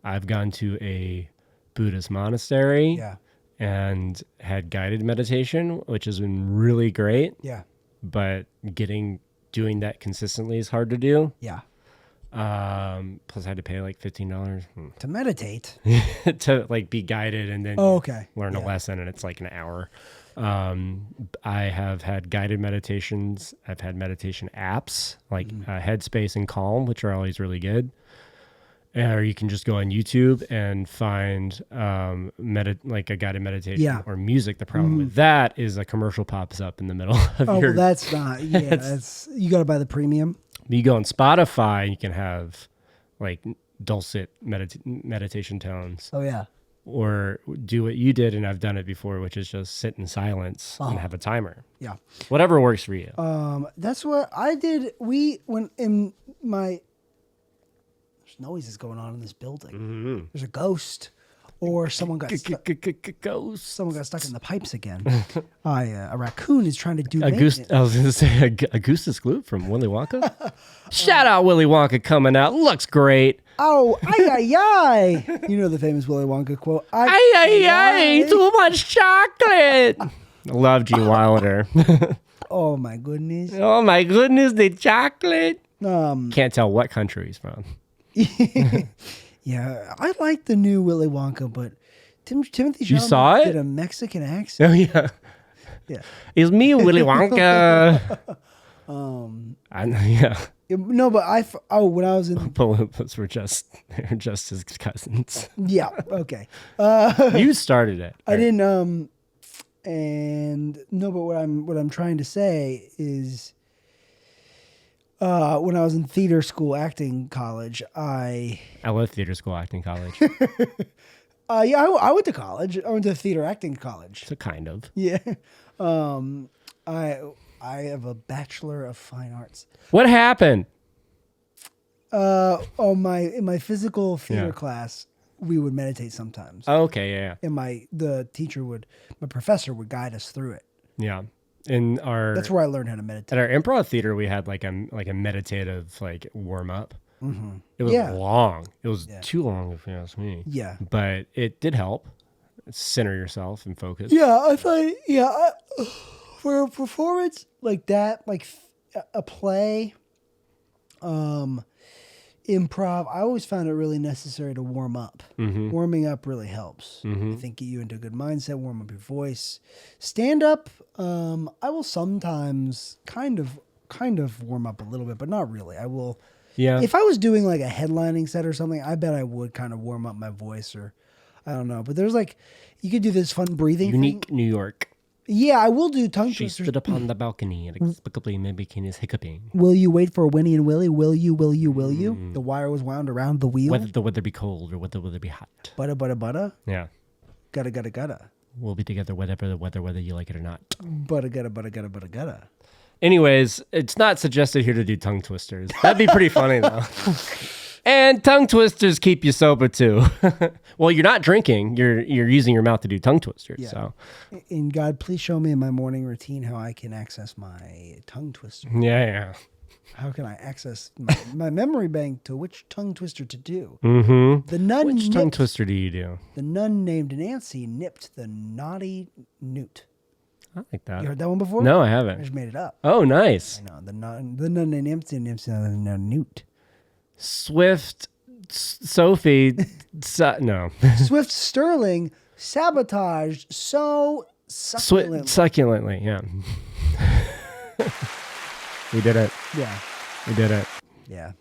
I've gone to a Buddhist monastery and had guided meditation, which has been really great. Yeah. But doing that consistently is hard to do. Yeah. Plus I had to pay like $15 To meditate. to like be guided and then learn a lesson, and it's like an hour. I have had guided meditations. I've had meditation apps like Headspace and Calm, which are always really good. Or you can just go on YouTube and find like a guided meditation or music. The problem with that is a commercial pops up in the middle of well, that's not. Yeah, that's you got to buy the premium. You go on Spotify, you can have like dulcet meditation tones. Oh yeah. Or do what you did, and I've done it before, which is just sit in silence and have a timer. Yeah. Whatever works for you. That's what I did. When in my there's noises going on in this building. There's a ghost, or someone got ghost. Someone got stuck in the pipes again. A raccoon is trying to do I was going to say Augustus Gloop from Willy Wonka. Shout out Willy Wonka coming out. Looks great. Oh, ay. You know the famous Willy Wonka quote. Ay, too much chocolate. I love Gene Wilder. Oh my goodness. Oh my goodness, the chocolate. Can't tell what country he's from. Yeah, I like the new Willy Wonka, but Timothy You saw it? did a Mexican accent. Oh yeah. Yeah. It's me, Willy Wonka. Yeah. No, but when I was in Palumpas they're just his cousins. yeah, okay. You started it. I didn't and no, but what I'm trying to say is when I was in theater school acting college, I love theater school acting college. I went to college. I went to theater acting college. So kind of. Yeah. I have a Bachelor of Fine Arts. What happened? In my physical theater class, we would meditate sometimes. Oh, okay, yeah. And my professor would guide us through it. Yeah. That's where I learned how to meditate. At our improv theater, we had like a meditative like warm up. Mm-hmm. It was long. It was too long if you ask me. Yeah. But it did help. Center yourself and focus. Yeah, I find for a performance like that, like a play, improv, I always found it really necessary to warm up. Warming up really helps. I think get you into a good mindset, warm up your voice. Stand up, I will sometimes kind of warm up a little bit, but not really. I will. Yeah. If I was doing like a headlining set or something, I bet I would kind of warm up my voice, or I don't know. But there's like, you could do this fun breathing Unique thing. New York. Yeah, I will do tongue She twisters. stood upon the balcony and inexplicably mimicking his hiccuping. Will you wait for Winnie and Willie? Will you? Will you? Will you? The wire was wound around the wheel. Whether the weather be cold or whether the weather be hot. Butter, butter, butter. Yeah. Gotta. We'll be together whatever the weather, whether you like it or not. Butter, gotta. Anyways, it's not suggested here to do tongue twisters. That'd be pretty funny, though. And tongue twisters keep you sober, too. Well, you're not drinking. You're using your mouth to do tongue twisters. Yeah. So, And God, please show me in my morning routine how I can access my tongue twister. yeah. How can I access my memory bank to which tongue twister to do? Mm-hmm. The nun Which tongue nipped, twister do you do? the nun named Nancy nipped the naughty newt. I like that. You heard that one before? No, I I haven't. just made it up. Oh, nice. I know the nun named Nancy nips the newt. Swift, Sophie, no. Swift Sterling sabotaged so succulently. Succulently, yeah. We did it. Yeah. We did it. Yeah.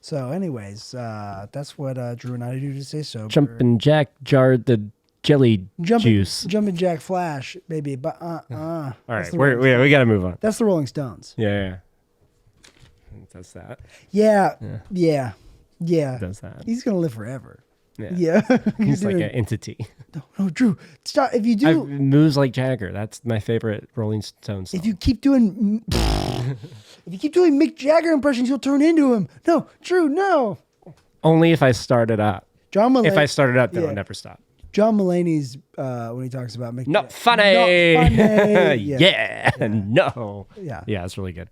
So, anyways, that's what Drew and I do to stay sober. Jumpin' Jack jarred the jelly juice. Jumpin' Jack Flash, baby. But All right, That's the we got to move on. That's the Rolling Stones. Yeah. Does that. Yeah. Does that. He's gonna live forever. Yeah. Yeah. He's like an entity. No, Drew, stop. If you do, Moves like Jagger. That's my favorite Rolling Stones song. if you keep doing, if you keep doing Mick Jagger impressions, you'll turn into him. No, Drew, no. Only if I start it up. John Mulaney. If I start it up, then Yeah. I'll never stop. John Mulaney's when he talks about Mick. Not Jagger. funny. Not funny. Yeah. No. Yeah. Yeah, it's really good.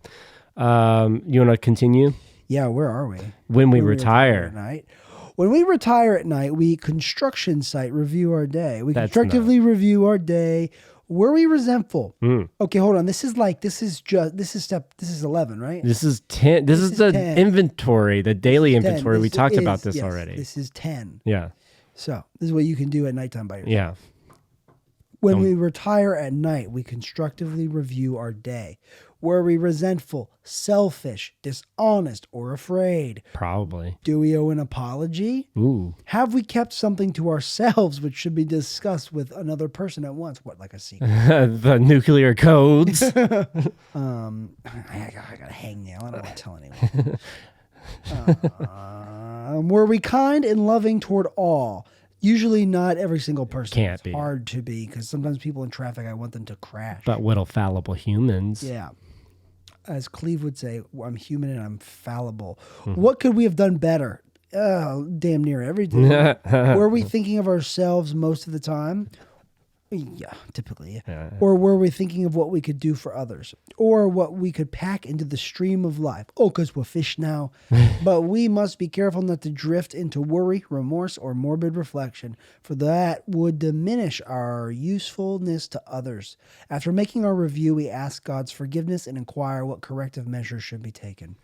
You want to continue? Yeah. Where are we? When we At retire. night. When we retire at night, we construction site review our day. We That's constructively review our day. Were we resentful? Mm. Okay, hold on. This is 11, right? This is 10. This is the 10. inventory, the daily 10. inventory. We This talked is- about this yes, already. This is 10. Yeah. So this is what you can do at nighttime by yourself. Yeah. When we retire at night, we constructively review our day. Were we resentful, selfish, dishonest, or afraid? Probably. Do we owe an apology? Ooh. Have we kept something to ourselves which should be discussed with another person at once? What, like a secret? The nuclear codes. I got a hangnail. I don't want to tell anyone. Were we kind and loving toward all? Usually not every single person. Can't It's be. hard to be because sometimes people in traffic, I want them to crash. But little fallible humans. Yeah. As Cleve would say, I'm human and I'm fallible. Mm-hmm. What could we have done better? Damn near everything. Were we thinking of ourselves most of the time? Yeah, typically. Yeah. Or were we thinking of what we could do for others? Or what we could pack into the stream of life? Oh, because we're fish now. But we must be careful not to drift into worry, remorse, or morbid reflection, for that would diminish our usefulness to others. After making our review, we ask God's forgiveness and inquire what corrective measures should be taken.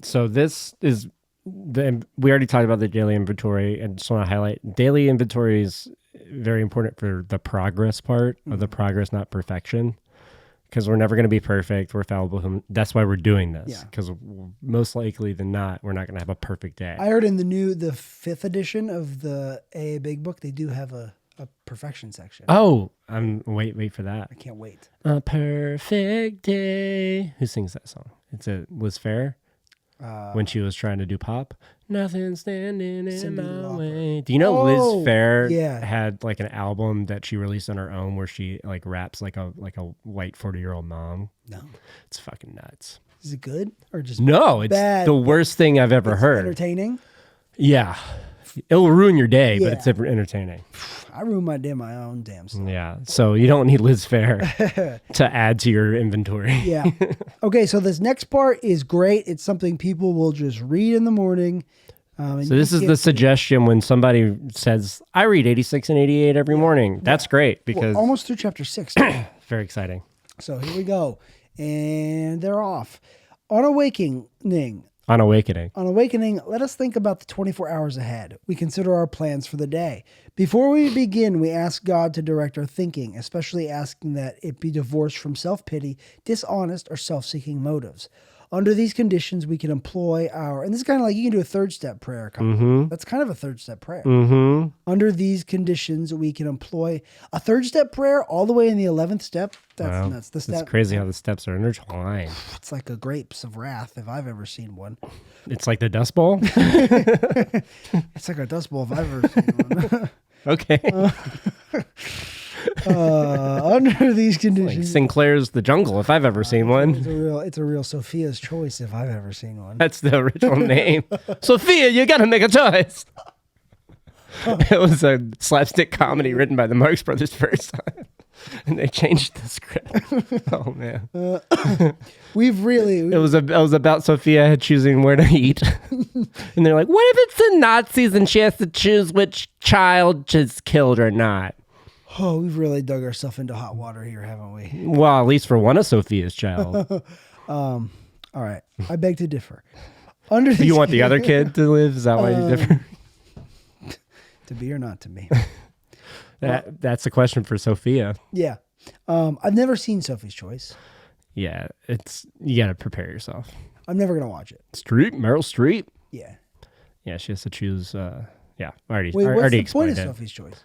So this is we already talked about the daily inventory, and just want to highlight daily inventory is very important for the progress part of the progress, not perfection, because we're never going to be perfect. We're fallible. That's why we're doing this, because most likely than not, we're not going to have a perfect day. I heard in the 5th edition of the AA Big Book, they do have a perfection section. Oh, wait for that. I can't wait. A perfect day. Who sings that song? It's Liz Phair. When she was trying to do pop, nothing standing in Cyndi my Lauper. way. Do you know Liz Phair yeah. had like an album that she released on her own where she like raps like a white 40-year-old mom? No. It's fucking nuts. Is it good or just No, it's bad? the worst thing I've ever heard. Entertaining? Yeah, it'll ruin your day, but Yeah. it's entertaining. I ruin my day my own damn self. Yeah, so you don't need Liz Phair to add to your inventory. Yeah. Okay, so this next part is great. It's something people will just read in the morning. And So this is the suggestion when somebody says, I read 86 and 88 every morning. That's great because almost through chapter 6. very exciting. So here we go. And they're off. On awakening. On awakening. On awakening, let us think about the 24 hours ahead. We consider our plans for the day. Before we begin, we ask God to direct our thinking, especially asking that it be divorced from self-pity, dishonest, or self-seeking motives. Under these conditions, we can employ our, and this is kind of like you can do a third step prayer. That's kind of a third step prayer. Under these conditions, we can employ a third step prayer all the way in the 11th step. That's nuts. The step, It's crazy how the steps are intertwined. It's like a grapes of wrath if I've ever seen one. It's like the Dust Bowl? It's like a dust bowl if I've ever seen one. Okay. Under these Like conditions, Sinclair's The Jungle, if I've ever seen one. it's a real Sophia's Choice if I've ever seen one. That's the original name. Sophia, you gotta make a choice. It was a slapstick comedy written by the Marx Brothers first time. And they changed the script. Oh man. It was about Sophia choosing where to eat. And they're like, what if it's the Nazis and she has to choose which child she's killed or not? We've really dug ourselves into hot water here, haven't we? Well, at least for one of Sophia's child. All right. I beg to differ. Under You want the other kid to live? Is that why you differ? to be or not to be? That's a question for Sophia. Yeah. I've never seen Sophie's Choice. Yeah, you gotta prepare yourself. I'm never gonna watch it. Meryl Streep. Yeah. Yeah, she has to choose. Yeah, I already Wait, what's already the point explained of it. Sophie's Choice?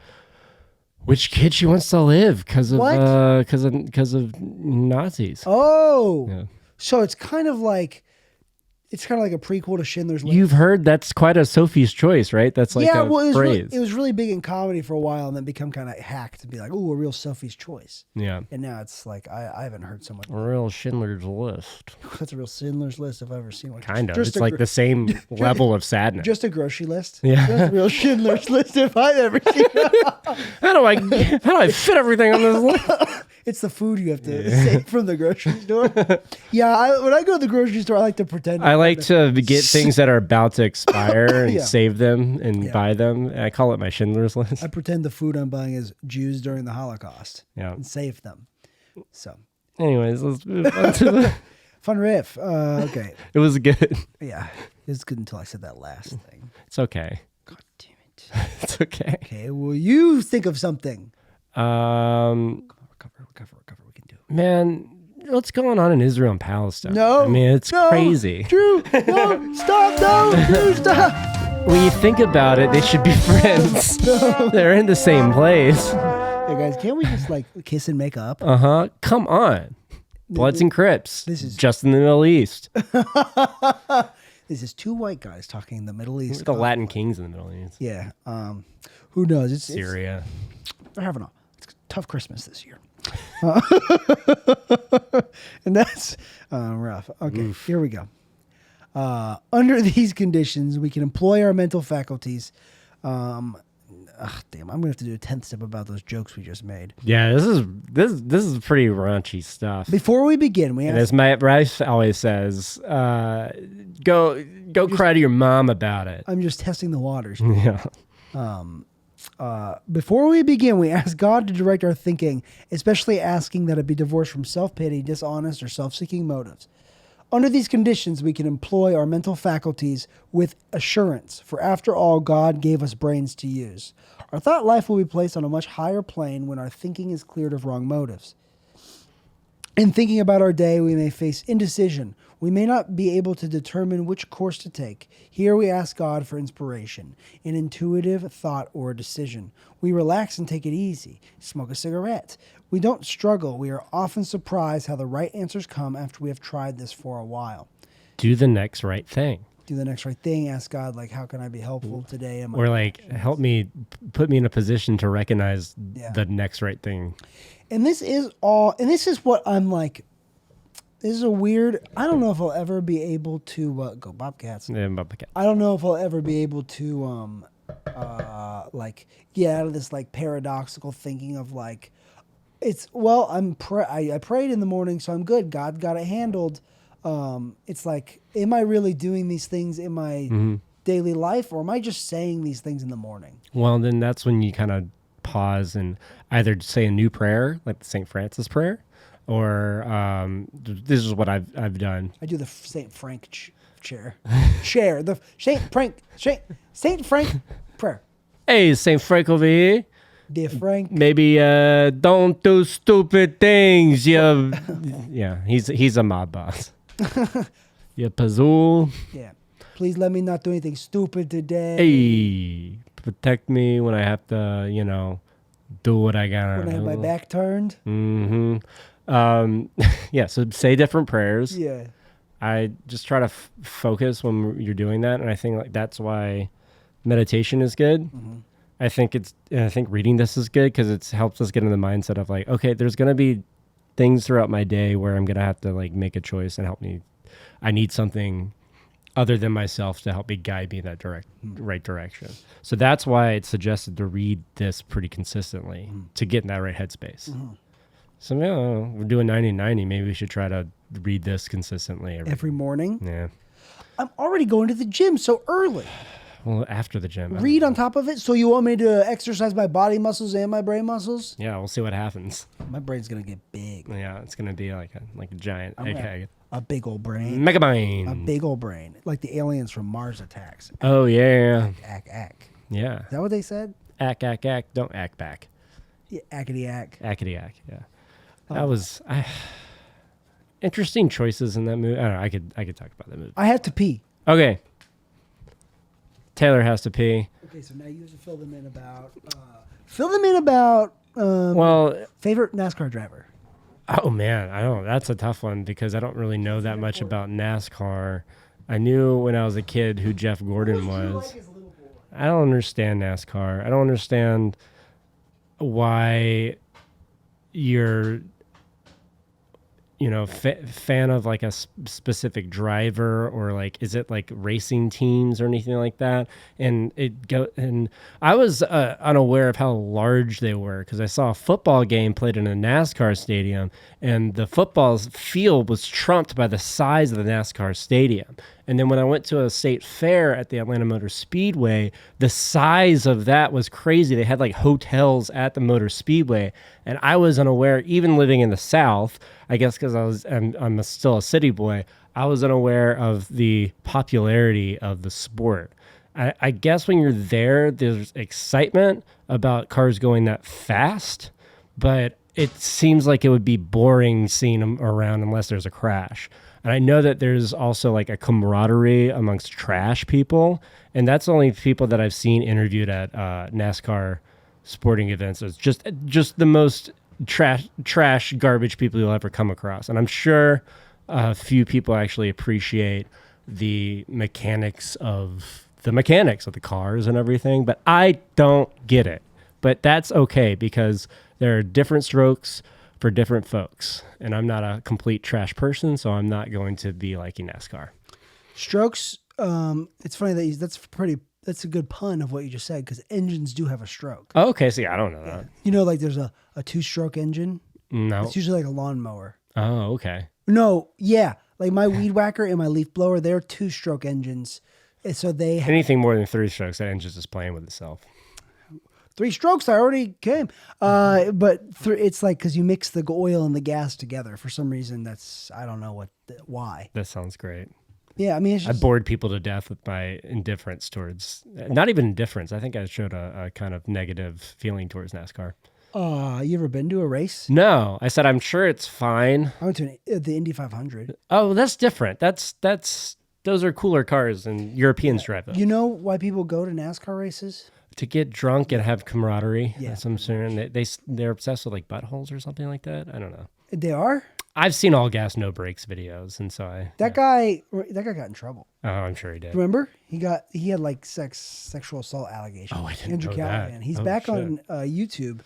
Which kid she wants to live because of What? because of Nazis. Oh, Yeah. so it's kind of like a prequel to Schindler's List. You've heard that's quite a Sophie's Choice, right? That's like a phrase. it was really big in comedy for a while, and then become kind of hacked to be like, oh, a real Sophie's Choice. Yeah, And now it's like I haven't heard someone. a real Schindler's List. That's a real Schindler's List if I've ever seen one. Kind of. Just It's a like gr- the same level of sadness. Just a grocery list. Yeah. Just a real Schindler's List if I've ever seen one. How do I fit everything on this list? It's the food you have to save from the grocery store. Yeah, when I go to the grocery store, I like to pretend. I like to get things that are about to expire and Yeah. save them and Yeah. buy them. And I call it my Schindler's List. I pretend the food I'm buying is Jews during the Holocaust Yeah. and save them. So Anyways, let's move on to the... fun riff. Okay, It was good. yeah, it was good until I said that last thing. It's okay. God damn it. It's okay. Okay, well, you think of something. Recover. We can do it. Man, what's going on in Israel and Palestine? No, I mean, it's no, crazy. Drew, no, stop, no, Drew, stop. When you think about it, they should be friends. They're in the same place. Hey guys, can't we just like kiss and make up? Uh-huh. Come on. Bloods and Crips. This is- just in the Middle East. This is two white guys talking in the Middle East. The Latin kings in the Middle East. Yeah. Who knows? It's Syria. they're having a tough Christmas this year. And that's rough. Okay, Here we go. Under these conditions, we can employ our mental faculties. Damn, I'm gonna have to do a 10th step about those jokes we just made. Yeah, this is pretty raunchy stuff. Before we begin, we And ask, as my Rice always says, go cry to your mom about it. I'm just testing the waters. Yeah. Before we begin, we ask God to direct our thinking, especially asking that it be divorced from self-pity, dishonest, or self-seeking motives. Under these conditions, we can employ our mental faculties with assurance, for after all, God gave us brains to use. Our thought life will be placed on a much higher plane when our thinking is cleared of wrong motives. In thinking about our day, we may face indecision. We may not be able to determine which course to take. Here we ask God for inspiration, an intuitive thought or decision. We relax and take it easy, smoke a cigarette. We don't struggle. We are often surprised how the right answers come after we have tried this for a while. Do the next right thing. Do the next right thing. Ask God, like, how can I be helpful today? In my Or like, help me, put me in a position to recognize Yeah. the next right thing. And this is what I'm like. This is a weird. I don't know if I'll ever be able to go Bobcats. Yeah, but- I don't know if I'll ever be able to like get out of this like paradoxical thinking of like it's well I prayed in the morning, so I'm good. God got it handled. It's like, am I really doing these things in my daily life, or am I just saying these things in the morning? Well, then that's when you kind of pause and either say a new prayer, like the St. Francis prayer, or this is what I've done. I do the St. Frank chair. Chair. The Saint Frank prayer. Hey, Saint Frank over here. Dear Frank. Maybe don't do stupid things. Yeah, he's a mob boss. Yeah, Pazul. Yeah. Please let me not do anything stupid today. Hey, protect me when I have to, do what I gotta When I do. have my back turned. Mm-hmm. Yeah, so say different prayers. Yeah. I just try to focus when you're doing that, and I think like that's why meditation is good. Mm-hmm. I think reading this is good because it helps us get in the mindset of like, okay, there's gonna be things throughout my day where I'm gonna have to like make a choice and help me. I need something other than myself to help me guide me in that right direction. So that's why it's suggested to read this pretty consistently to get in that right headspace. So we're doing 90-90. Maybe we should try to read this consistently Every morning. Yeah. I'm already going to the gym so early. Well, after the gym. Read on top of it. So you want me to exercise my body muscles and my brain muscles? Yeah, we'll see what happens. My brain's gonna get big. Yeah, it's gonna be like a giant egg. A big old brain. Megabrain. A big old brain. Like the aliens from Mars attacks. Oh yeah. Ack. Yeah. Is that what they said? Ack. Don't act back. Yeah, ackety ack. Ackety ack. Yeah. That was interesting choices in that movie. I don't know. I could talk about that movie. I had to pee. Okay. Taylor has to pee. Okay, so now you have to fill them in about Well, favorite NASCAR driver. oh man, I don't. That's a tough one because I don't really know that much about NASCAR. I knew when I was a kid who Jeff Gordon was. I don't understand NASCAR. I don't understand why you're fan of like a specific driver, or like is it like racing teams or anything like that? And I was unaware of how large they were because I saw a football game played in a NASCAR stadium, and the football field was trumped by the size of the NASCAR stadium. And then when I went to a state fair at the Atlanta Motor Speedway, the size of that was crazy. They had like hotels at the Motor Speedway, and I was unaware, even living in the South, I guess because I'm still a city boy, I was unaware of the popularity of the sport. I guess when you're there, there's excitement about cars going that fast, but it seems like it would be boring seeing them around unless there's a crash. And I know that there's also like a camaraderie amongst trash people, and that's only people that I've seen interviewed at NASCAR sporting events. It's just the most trash garbage people you'll ever come across. And I'm sure a few people actually appreciate the mechanics of the cars and everything, but I don't get it. But that's okay because there are different strokes for different folks, and I'm not a complete trash person, so I'm not going to be liking NASCAR. Strokes. It's funny that that's a good pun of what you just said because engines do have a stroke. Oh, okay, see, I don't know that. Like there's a 2-stroke engine. No. It's usually like a lawnmower. Oh, okay. No, yeah, like my weed whacker and my leaf blower, they're 2-stroke engines. And so they have Anything more than 3 strokes, that engine's just playing with itself. 3 strokes. I already came. But it's like because you mix the oil and the gas together for some reason. I don't know why. That sounds great. Yeah, I mean, it's I just, bored people to death with my indifference towards, not even indifference. I think I showed a kind of negative feeling towards NASCAR. You ever been to a race? No, I said I'm sure it's fine. I went to the Indy 500. Oh, that's different. Those are cooler cars, and Europeans drive them. You know why people go to NASCAR races? To get drunk and have camaraderie. Yeah. That's what I'm saying. They're obsessed with like buttholes or something like that. I don't know. They are? I've seen all gas, no brakes videos, and so That guy got in trouble. Oh, I'm sure he did. Remember? He had like sexual assault allegations. Oh, I didn't Andrew know Callahan. that. He's Oh, back shit. on YouTube,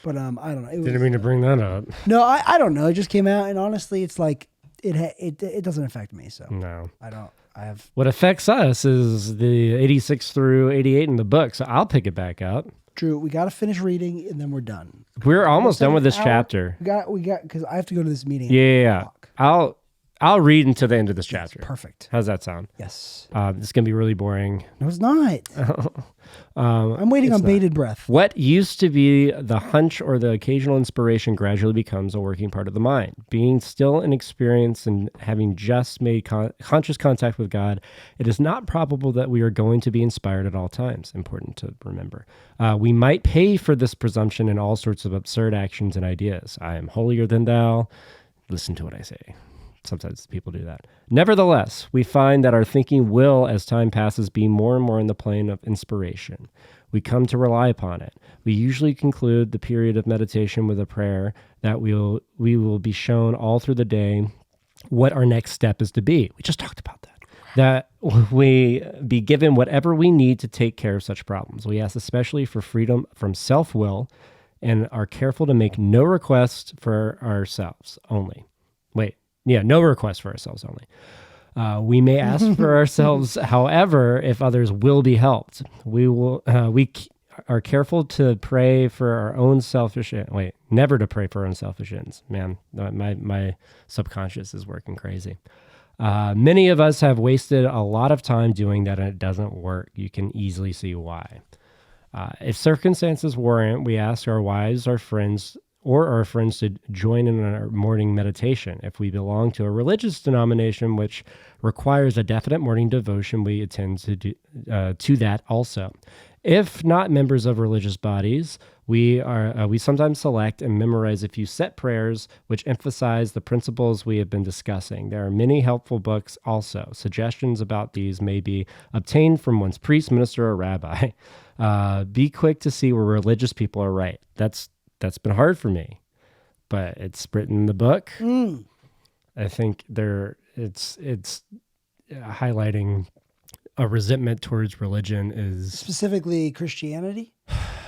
but I don't know. Didn't mean to bring that up. No, I don't know. It just came out, and honestly, it's like it doesn't affect me. So No. I don't. I have What affects us is the 86 through 88 in the book, so I'll pick it back up. Drew. We got to finish reading, and then we're done. We're almost done with this Hour. chapter. We got because I have to go to this meeting. Yeah. I'll read until the end of this chapter. Perfect. How's that sound? Yes. This is going to be really boring. No, it's not. I'm waiting on bated breath. What used to be the hunch or the occasional inspiration gradually becomes a working part of the mind. Being still an experience and having just made conscious contact with God, it is not probable that we are going to be inspired at all times. Important to remember. We might pay for this presumption in all sorts of absurd actions and ideas. I am holier than thou. Listen to what I say. Sometimes people do that. Nevertheless, we find that our thinking will, as time passes, be more and more in the plane of inspiration. We come to rely upon it. We usually conclude the period of meditation with a prayer that we will be shown all through the day what our next step is to be. We just talked about that. That we be given whatever we need to take care of such problems. We ask especially for freedom from self-will and are careful to make no requests for ourselves only. No request for ourselves only. We may ask for ourselves, however, if others will be helped. We are careful to pray for our own never to pray for our own selfish ends. Man, my subconscious is working crazy. Many of us have wasted a lot of time doing that, and it doesn't work. You can easily see why. If circumstances warrant, we ask our wives, our friends to join in our morning meditation. If we belong to a religious denomination which requires a definite morning devotion, we attend to that also. If not members of religious bodies, we sometimes select and memorize a few set prayers which emphasize the principles we have been discussing. There are many helpful books also. Suggestions about these may be obtained from one's priest, minister, or rabbi. Be quick to see where religious people are right. That's been hard for me, but it's written in the book. I think it's highlighting a resentment towards religion is Specifically Christianity?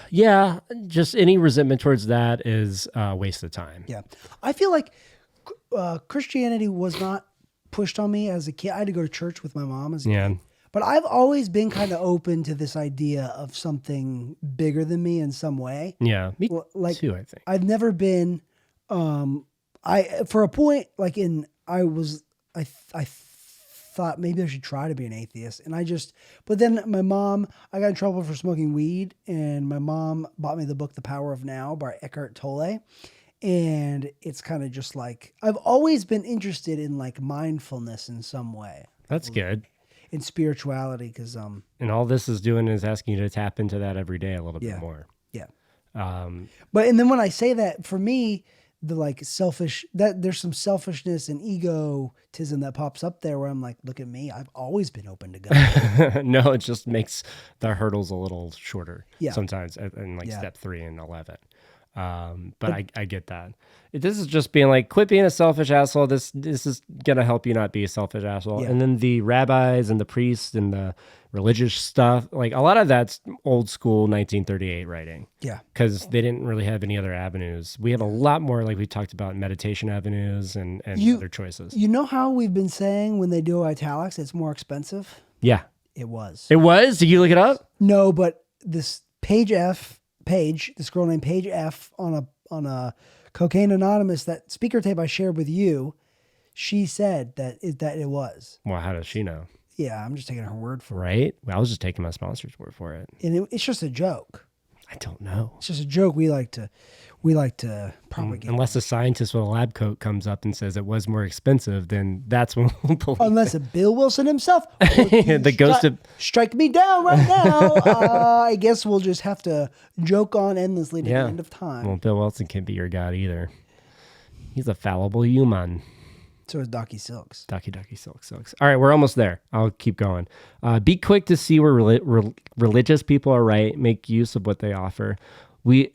Yeah, just any resentment towards that is a waste of time. Yeah. I feel like Christianity was not pushed on me as a kid. I had to go to church with my mom as a kid. But I've always been kind of open to this idea of something bigger than me in some way. Yeah, me too, I think. I've never been, for a point, I thought maybe I should try to be an atheist. But then I got in trouble for smoking weed, and my mom bought me the book, The Power of Now by Eckhart Tolle. And it's kind of just like, I've always been interested in like mindfulness in some way. That's good. In spirituality, because and all this is doing is asking you to tap into that every day a little bit more. Yeah. And then when I say that, for me, the like there's some selfishness and egotism that pops up there where I'm like, look at me, I've always been open to God. No, it just makes the hurdles a little shorter. Yeah. Sometimes in step 3 and 11. But I get that. This is just being like, quit being a selfish asshole. This is gonna help you not be a selfish asshole. Yeah. And then the rabbis and the priests and the religious stuff, like a lot of that's old school 1938 writing. Yeah, because they didn't really have any other avenues. We have a lot more, like we talked about, meditation avenues and other choices. You know how we've been saying when they do italics, it's more expensive? Yeah, it was. It was. Did you look it up? No, but this this girl named Paige F on a Cocaine Anonymous, that speaker tape I shared with you, she said that it was. Well, how does she know? Yeah, I'm just taking her word for it. Right? Well, I was just taking my sponsor's word for it. And it's just a joke. I don't know. It's just a joke we like to propagate. Unless a scientist with a lab coat comes up and says it was more expensive, then that's when we'll believe Unless Bill Wilson himself. The ghost of... Strike me down right now. I guess we'll just have to joke on endlessly to the end of time. Well, Bill Wilson can't be your god either. He's a fallible human. So is Docky Silks. Docky Silks. All right, we're almost there. I'll keep going. Be quick to see where religious people are right. Make use of what they offer.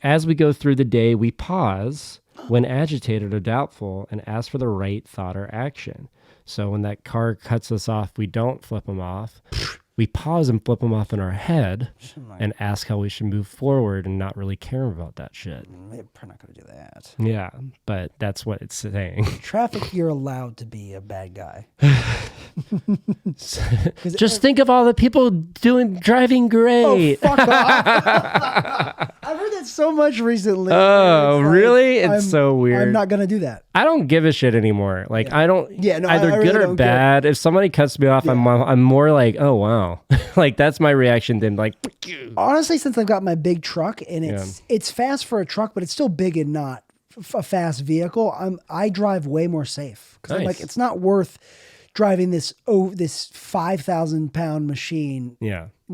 As we go through the day, we pause when agitated or doubtful and ask for the right thought or action. So when that car cuts us off, we don't flip them off. we pause and flip them off in our head and ask how we should move forward and not really care about that shit. We're probably not going to do that. Yeah, but that's what it's saying. Traffic, you're allowed to be a bad guy. Just think of all the people driving great. Oh, fuck off. I've heard that so much recently. Oh, really? It's I'm- so weird. I'm not going to do that. I don't give a shit anymore. Like I don't. Yeah, no, I either really good or don't care. bad. If somebody cuts me off, I'm more like, oh wow, like that's my reaction. Than like, Honestly, since I've got my big truck and it's fast for a truck, but it's still big and not a fast vehicle, I drive way more safe because I'm like, it's not worth driving this 5,000-pound machine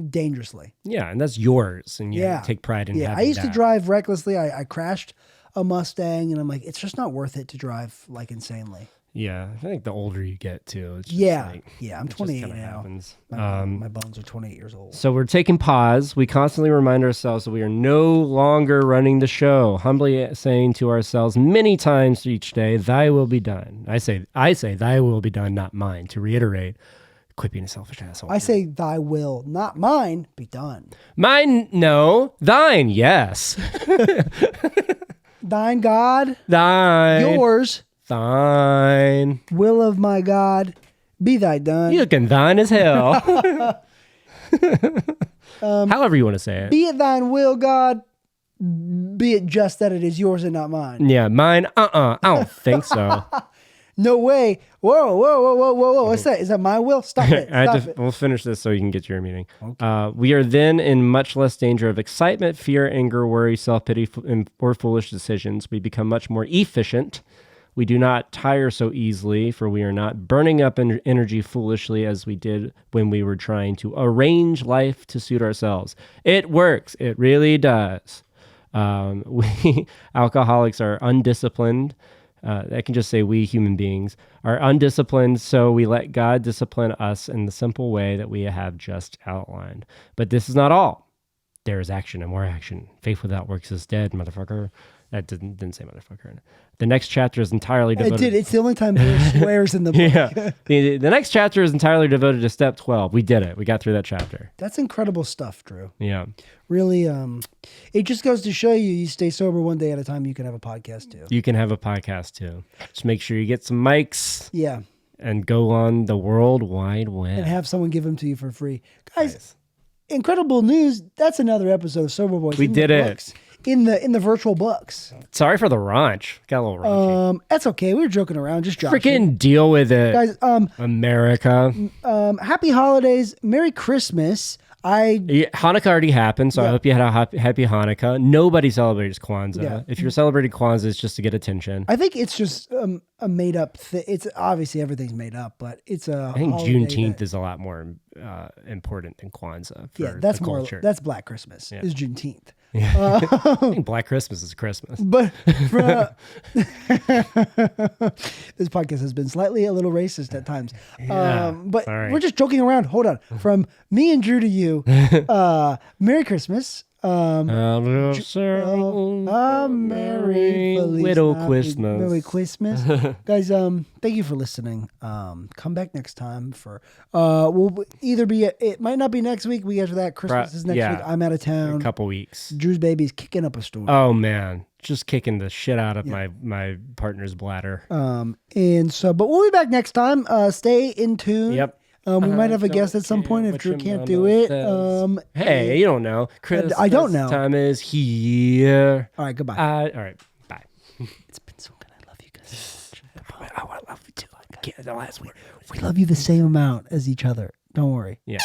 dangerously. Yeah, and that's yours, and you take pride in having I used that. to drive recklessly. I crashed a Mustang, and I'm like, it's just not worth it to drive like insanely. Yeah, I think the older you get too. It's just I'm 28 now. Happens. My bones are 28 years old. So we're taking pause. We constantly remind ourselves that we are no longer running the show, humbly saying to ourselves many times each day, "Thy will be done." I say, "Thy will be done," not mine. To reiterate, quit being a selfish asshole. I say, "Thy will, not mine, be done." Mine, no. Thine, yes. Thine, God. Thine. Yours. Thine. Will of my God, be thy done. You looking thine as hell. However you want to say it. Be it thine will, God. Be it just that it is yours and not mine. Yeah, mine. I don't think so. No way. Whoa. What's that? Is that my will? Stop it. We'll finish this so you can get to your meeting. Okay. We are then in much less danger of excitement, fear, anger, worry, self-pity, or foolish decisions. We become much more efficient. We do not tire so easily, for we are not burning up energy foolishly as we did when we were trying to arrange life to suit ourselves. It works. It really does. We alcoholics are undisciplined. I can just say we human beings are undisciplined, so we let God discipline us in the simple way that we have just outlined. But this is not all. There is action and more action. Faith without works is dead, motherfucker. That didn't say motherfucker. The next chapter is entirely devoted. It did. It's the only time there swears in the book. Yeah. The next chapter is entirely devoted to step 12. We did it. We got through that chapter. That's incredible stuff, Drew. Yeah. Really, it just goes to show you stay sober one day at a time, you can have a podcast too. You can have a podcast too. Just make sure you get some mics. Yeah. And go on the World Wide Web. And have someone give them to you for free. Guys, incredible news. That's another episode of Sober Boys. We did it. In the virtual books. Sorry for the raunch. Got a little raunchy. That's okay. We were joking around. Just joking. Freaking deal with it. Guys, America. Happy holidays. Merry Christmas. Hanukkah already happened, so I hope you had a happy Hanukkah. Nobody celebrates Kwanzaa. Yeah. If you're celebrating Kwanzaa, it's just to get attention. I think it's just a made up thing. It's obviously everything's made up, but it's a. I think Juneteenth is a lot more important than Kwanzaa. For that's the more. culture. That's Black Christmas. Yeah. Is Juneteenth. Yeah. I think Black Christmas is Christmas. But this podcast has been slightly a little racist at times. Yeah, but we're just joking around. Hold on. From me and Drew to you, Merry Christmas. Merry Widow Christmas. Merry Christmas. Guys, thank you for listening. Come back next time for we'll either be it might not be next week, week after that. Christmas is next week. I'm out of town. A couple weeks. Drew's baby's kicking up a storm. Oh man. Just kicking the shit out of my partner's bladder. And so but we'll be back next time. Stay in tune. Yep. We might have a guest at some point if Drew can't do it. Hey, you don't know. Christmas I don't know. Time is here. All right, goodbye. All right, bye. It's been so good. I love you guys. I love you too. The last week. We love you the same amount as each other. Don't worry. Yeah.